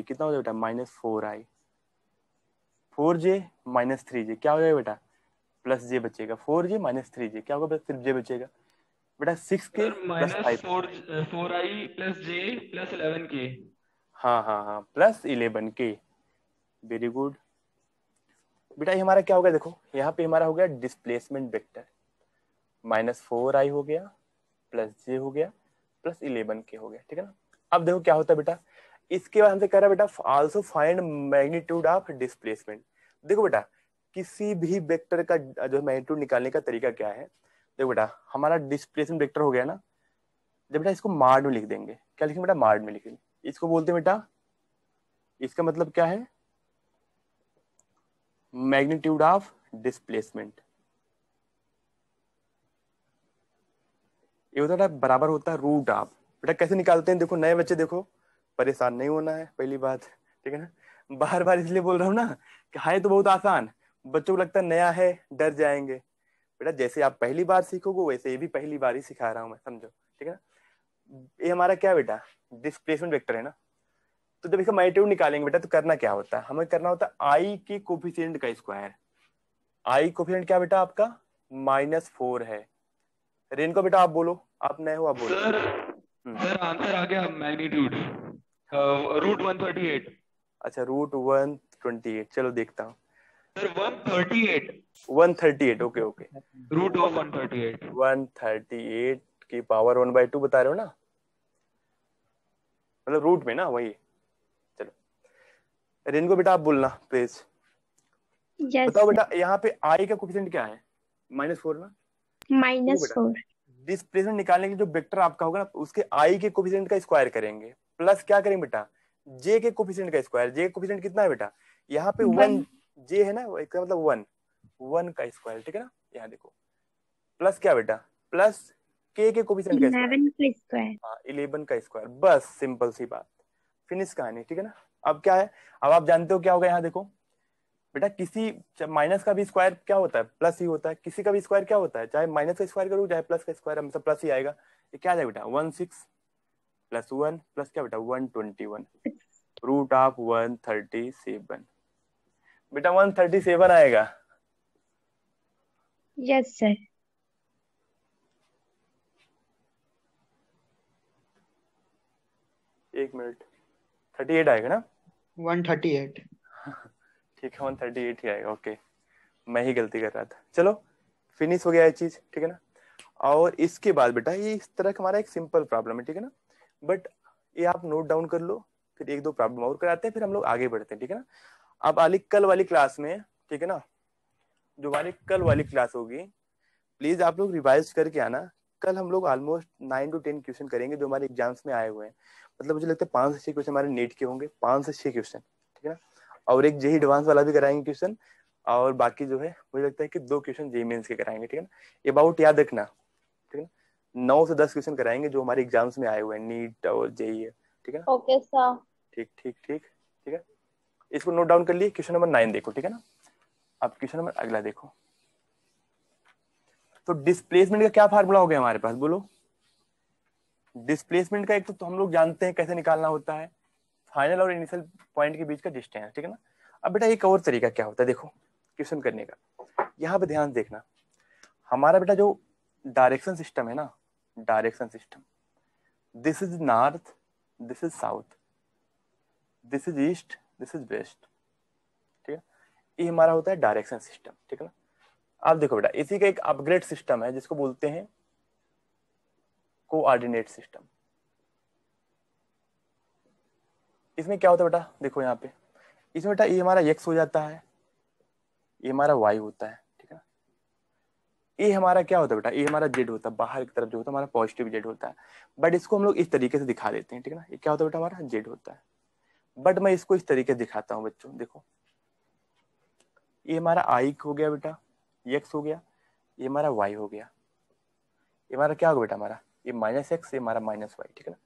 कितना हो जाएगा बेटा -4i, 4j -3j क्या हो जाएगा बेटा प्लस j बचेगा, 4j -3j क्या होगा, सिर्फ j बचेगा बेटा, 6k sir plus minus 5। Four i plus j plus 11k। हाँ हाँ हाँ प्लस 11k, वेरी गुड बेटा। ये हमारा क्या होगा देखो, यहाँ पे हमारा हो गया डिस्प्लेसमेंट वेक्टर, -4i हो गया, प्लस j हो गया, प्लस 11k हो गया, ठीक है ना। अब देखो क्या होता है बेटा, इसके बाद हमसे कह रहा है बेटा also find magnitude of displacement. देखो बेटा किसी भी वेक्टर का जो मैग्नीट्यूड निकालने का तरीका क्या है, देखो बेटा हमारा डिस्प्लेसमेंट वेक्टर हो गया ना, जब बेटा इसको मार्ड में लिख देंगे, क्या लिखेंगे बेटा मार्ड में लिखेंगे, इसको बोलते हैं बेटा, इसका मतलब क्या है मैग्नीट्यूड ऑफ डिस्प्लेसमेंट। ये होता है बराबर होता है रूट ऑफ। बेटा कैसे निकालते हैं, देखो नए बच्चे देखो, परेशान नहीं होना है पहली बात, ठीक है ना। बार बार इसलिए बोल रहा हूँ ना कि है तो बहुत आसान, बच्चों को लगता है नया है डर जाएंगे। बेटा जैसे आप पहली बार सीखोगे वैसे ये भी पहली बार ही सिखा रहा हूँ मैं, समझो, ठीक है ना। ये हमारा क्या बेटा डिस्प्लेसमेंट वेक्टर है ना, तो जब इसका मैग्नीट्यूड निकालेंगे बेटा तो करना क्या होता है, हमें करना होता है आई के कोफिशिएंट का स्क्वायर। आई कोफिशिएंट क्या बेटा आपका -4 है। रेन को बेटा आप बोलो, आप नए हो आप बोलो। सर हम्म, सर आंसर आ गया मैग्नीट्यूड रूट 138। अच्छा √128, चलो देखता हूँ। Sir 138 138, okay okay, root of 138। 138 की पावर 1/2 बता रहे हो ना, मतलब रूट में ना वही। चलो रेन को बेटा आप बोलना प्लीज। यस बताओ सर। बेटा यहाँ पे आई का कोफिशिएंट क्या है -4 ना। देखो बेटा -4। डिस्प्लेसमेंट निकालने के लिए जो वेक्टर आपका होगा ना उसके आई के कोफिशिएंट का स्क्वायर करेंगे, प्लस क्या करेंगे बेटा जे के कोफिशिएंट का स्क्वायर। जे के कोफिशिएंट कितना है बेटा, यहाँ पे 1 1। जे है ना, इसका मतलब 1 का स्क्वायर, ठीक है ना। यहाँ देखो प्लस क्या बेटा प्लस के कोफिशिएंट का स्क्वायर, 11 का स्क्वायर। हाँ 11 का स्क्वायर, बस सिंपल सी बात, फिनिश कहानी, ठीक है ना। अब क्या है, अब आप जानते हो क्या होगा, यहाँ देखो बेटा किसी माइनस का भी स्क्वायर क्या होता है प्लस ही होता है, किसी का भी स्क्वायर क्या होता है, चाहे माइनस का स्क्वायर करो चाहे प्लस का स्क्वायर, मतलब प्लस ही आएगा। ये क्या आ जाएगा बेटा 16 प्लस 1 प्लस क्या बेटा 121 रूट ऑफ 137, बेटा 137 आएगा। Yes sir. एक मिनट, 38 आएगा ना, 138। ठीक है 138 ही आएगा, ओके मैं ही गलती कर रहा था। चलो फिनिश हो गया ये चीज, ठीक है ना। और इसके बाद बेटा ये इस तरह का हमारा एक सिंपल प्रॉब्लम है, ठीक है ना, बट ये आप नोट डाउन कर लो, फिर एक दो प्रॉब्लम और कराते हैं, फिर हम लोग आगे बढ़ते हैं, ठीक है ना। अब आली कल वाली क्लास में, ठीक है ना, जो हमारी कल वाली क्लास होगी प्लीज आप लोग रिवाइज करके आना। कल हम लोग ऑलमोस्ट 9 to 10 क्वेश्चन करेंगे जो हमारे एग्जाम्स में आए हुए हैं, मतलब मुझे लगता है 5 से 6 क्वेश्चन हमारे नेट के होंगे, 5 से 6 क्वेश्चन, ठीक है ना। और एक जेई एडवांस वाला भी कराएंगे क्वेश्चन, और बाकी जो है मुझे लगता है कि 2 क्वेश्चन जेई मेंस के कराएंगे, ठीक है ना। अबाउट याद रखना, ठीक है ना, 9 से 10 क्वेश्चन कराएंगे जो हमारे एग्जाम्स में आए हुए हैं नीट और जेई है, ठीक है ना। Okay sir. ठीक ठीक ठीक ठीक है, इसको नोट डाउन कर लिए। क्वेश्चन नंबर 9 देखो, ठीक है ना। अब क्वेश्चन नंबर अगला देखो, तो डिस्प्लेसमेंट का क्या फार्मूला हो गया हमारे पास, बोलो। डिस्प्लेसमेंट का एक तो हम लोग जानते हैं कैसे निकालना होता है, फाइनल और इनिशियल पॉइंट के बीच का डिस्टेंस, ठीक है ना। अब बेटा एक और तरीका क्या होता है, देखो क्वेश्चन करने का, यहाँ पे ध्यान देखना। हमारा बेटा जो डायरेक्शन सिस्टम है ना, direction system, this is north, this is south, this is east, this is west, ठीक है। ये हमारा होता है डायरेक्शन सिस्टम, ठीक है ना। आप देखो बेटा, इसी का एक अपग्रेड सिस्टम है जिसको बोलते हैं कोऑर्डिनेट सिस्टम। इसमें क्या होता है बेटा, देखो यहाँ पे, इसमें बेटा ये हमारा एक्स हो जाता है, ये हमारा वाई होता है, ठीक है। ये हमारा क्या होता है बेटा, ये हमारा जेड होता है, बाहर की तरफ जो होता है हमारा पॉजिटिव जेड होता है। बट इसको हम लोग इस तरीके से दिखा देते हैं, ठीक है ना। ये क्या होता है बेटा, हमारा जेड होता है। बट मैं इसको इस तरीके से दिखाता हूँ बच्चों, देखो ये हमारा आई हो गया बेटा, एक्स हो गया, ये हमारा वाई हो गया, ये हमारा क्या होगा बेटा, हमारा ये माइनस एक्स, ये हमारा माइनस वाई, ठीक है ना।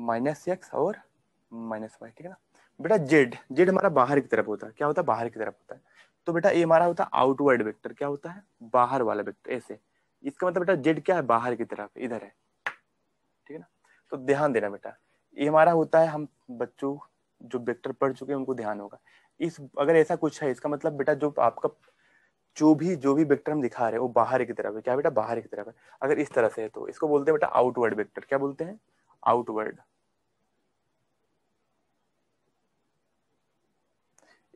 माइनस एक्स और माइनस वाई, ठीक है ना। बेटा जेड, जेड हमारा बाहर की तरफ होता है, क्या होता है, बाहर की तरफ होता है। तो बेटा ये हमारा होता है आउटवर्ड वेक्टर, क्या होता है, बाहर वाला वेक्टर, ऐसे। इसका मतलब बेटा जेड क्या है, बाहर की तरफ, इधर है, ठीक है ना। तो ध्यान देना बेटा, ये हमारा होता है, हम बच्चों जो वेक्टर पढ़ चुके हैं उनको ध्यान होगा। इस अगर ऐसा कुछ है, इसका मतलब बेटा जो आपका जो भी वेक्टर हम दिखा रहे हैं वो बाहर की तरफ है, क्या बेटा, बाहर की तरफ है। अगर इस तरह से है तो इसको बोलते हैं बेटा आउटवर्ड वेक्टर, क्या बोलते हैं, आउटवर्ड।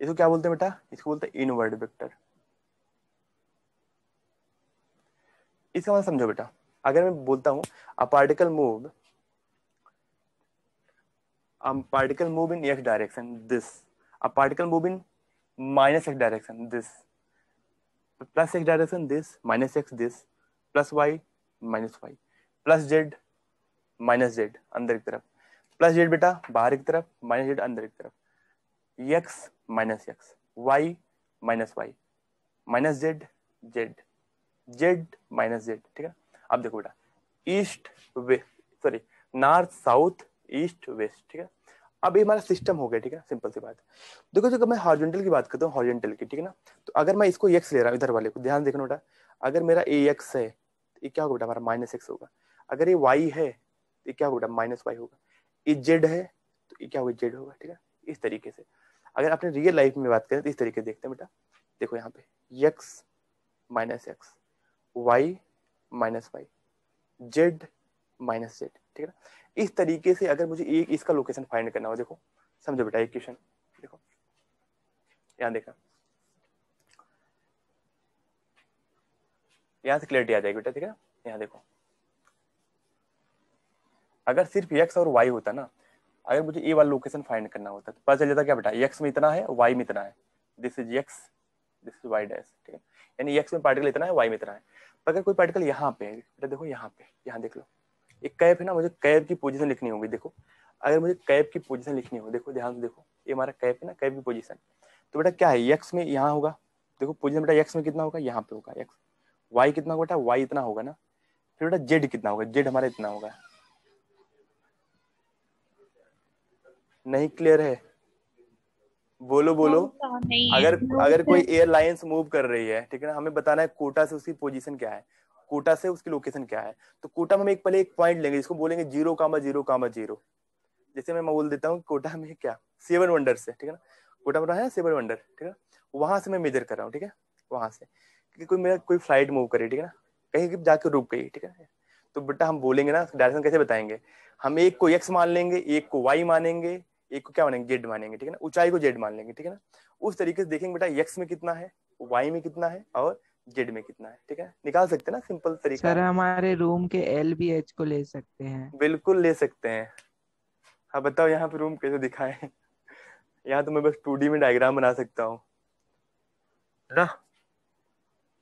इसको क्या बोलते हैं बेटा, इसको बोलते हैं इनवर्ड वेक्टर। इसका मतलब समझो बेटा, अगर मैं बोलता हूं a particle move in x direction this, a particle move in minus x direction this, plus x direction this, minus x this, plus y minus y, plus z minus z अंदर की तरफ, प्लस z बेटा बाहर की तरफ, minus z अंदर की तरफ, x minus x, y minus y, minus z, z, z minus z, ठीक है। अब देखो बेटा, east west, sorry, north south east west, ठीक है। अब ये हमारा सिस्टम हो गया, ठीक है, सिंपल सी बात। देखो जब मैं हॉरिजॉन्टल की बात करता हूँ, हॉरिजॉन्टल की, ठीक है ना, तो अगर मैं इसको x ले रहा हूँ, इधर वाले को ध्यान देखना बेटा, अगर मेरा ए एक्स है तो ये क्या होगा बेटा, हमारा माइनस एक्स होगा। अगर ये y है तो ये क्या होगा बेटा, माइनस वाई होगा। ये z है तो ये क्या होगा, जेड होगा, ठीक है। इस तरीके से अगर अपने रियल लाइफ में बात करें तो इस तरीके से देखते हैं बेटा। देखो यहाँ पे x minus x, y minus y, z minus z, ठीक है ना। इस तरीके से अगर मुझे एक इसका लोकेशन फाइंड करना हो, देखो समझो बेटा एक क्वेश्चन, देखो यहाँ देखा, यहाँ से क्लियरिटी आ जाएगी बेटा, ठीक है। यहाँ देखो, अगर सिर्फ x और y होता ना, अगर मुझे ए वाला लोकेशन फाइंड करना होता तो पता चल जाता क्या बेटा, x में इतना है, y में इतना है, this is x, this is y dash, ठीक है। यानी x में पार्टिकल इतना है, y में इतना है। तो अगर कोई पार्टिकल यहाँ पे है बेटा, देखो यहाँ पे, यहाँ देख लो, एक कैप है ना, मुझे कैप की पोजीशन लिखनी होगी। देखो अगर मुझे कैप की पोजीशन लिखनी हो, देखो ध्यान से देखो, ये हमारा कैप है ना, कैप की पोजीशन। तो बेटा क्या है, x में यहाँ होगा, देखो पोजीशन बेटा x में कितना होगा, यहाँ पे होगा x, y कितना होगा बेटा, y इतना होगा ना। फिर बेटा z कितना होगा, z हमारा इतना होगा। नहीं क्लियर है, बोलो बोलो। नहीं है। अगर अगर कोई एयरलाइंस मूव कर रही है, ठीक है ना, हमें बताना है कोटा से उसकी पोजीशन क्या है, कोटा से उसकी लोकेशन क्या है। तो कोटा में हम पहले एक पॉइंट लेंगे, जिसको बोलेंगे 0,0,0। जैसे मैं बोल देता हूँ कोटा में क्या, 7 वंडर से, ठीक है ना, कोटा में है 7 वंडर, ठीक है। वहां से मैं मेजर कर रहा हूँ, ठीक है, वहां से, क्योंकि कोई मेरा कोई फ्लाइट मूव करे, ठीक है ना, कहीं जाकर रुक गई, ठीक है। तो बेटा हम बोलेंगे ना, डायरेक्शन कैसे बताएंगे, हम एक को x मान लेंगे, एक को y मानेंगे, एक को क्या मानेंगे, जेड मानेंगे, ठीक है ना, ऊंचाई को जेड मान लेंगे, ठीक है ना। उस तरीके से देखेंगे बेटा x में कितना है, y में कितना है और जेड में कितना है, ठीक है। निकाल सकते हैं ना, सिंपल तरीका सर है। हमारे रूम के LBH को ले सकते हैं। बिल्कुल ले सकते हैं। हाँ बताओ यहाँ पे रूम कैसे दिखाएं। यहाँ तो मैं बस 2D में डायग्राम बना सकता हूँ ना,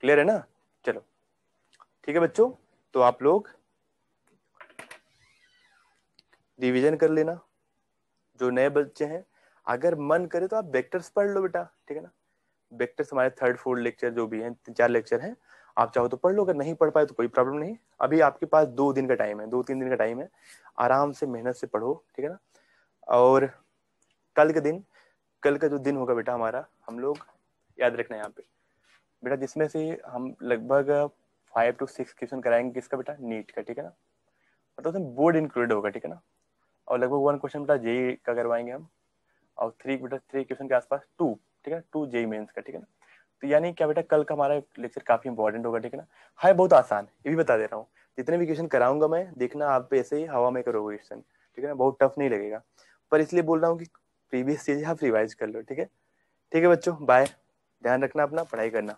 क्लियर है ना। चलो ठीक है बच्चों, तो आप लोग रिवीजन कर लेना, जो नए बच्चे हैं। अगर मन करे तो आप वेक्टर्स पढ़ लो बेटा, ठीक है ना। वेक्टर्स हमारे 3rd 4th लेक्चर जो भी हैं, 3-4 लेक्चर हैं, आप चाहो तो पढ़ लो, अगर नहीं पढ़ पाए तो कोई प्रॉब्लम नहीं। अभी आपके पास 2 दिन का टाइम है, 2-3 दिन का टाइम है, आराम से मेहनत से पढ़ो, ठीक है ना। और कल का जो दिन होगा बेटा हमारा, हम लोग याद रखना यहाँ पे, बेटा, जिसमें से हम लगभग 5 to 6 क्वेश्चन कराएंगे किसका बेटा, नीट का, ठीक है ना, मतलब उसमें बोर्ड इंक्लूडेड होगा, ठीक है ना, और लगभग 1 क्वेश्चन बेटा जेई का करवाएंगे हम, और 3 बेटा 3 क्वेश्चन के आसपास 2, ठीक है, 2 जेई मेंस का, ठीक है ना। तो यानी क्या बेटा, कल का हमारा लेक्चर काफी इंपॉर्टेंट होगा, ठीक है ना। है बहुत आसान, ये भी बता दे रहा हूँ, जितने भी क्वेश्चन कराऊंगा मैं, देखना आप ऐसे ही हवा में करोगे क्वेश्चन, ठीक है ना, बहुत टफ नहीं लगेगा, पर इसलिए बोल रहा हूँ कि प्रीवियस चीज आप रिवाइज कर लो, ठीक है। ठीक है बच्चों, बाय, ध्यान रखना अपना, पढ़ाई करना।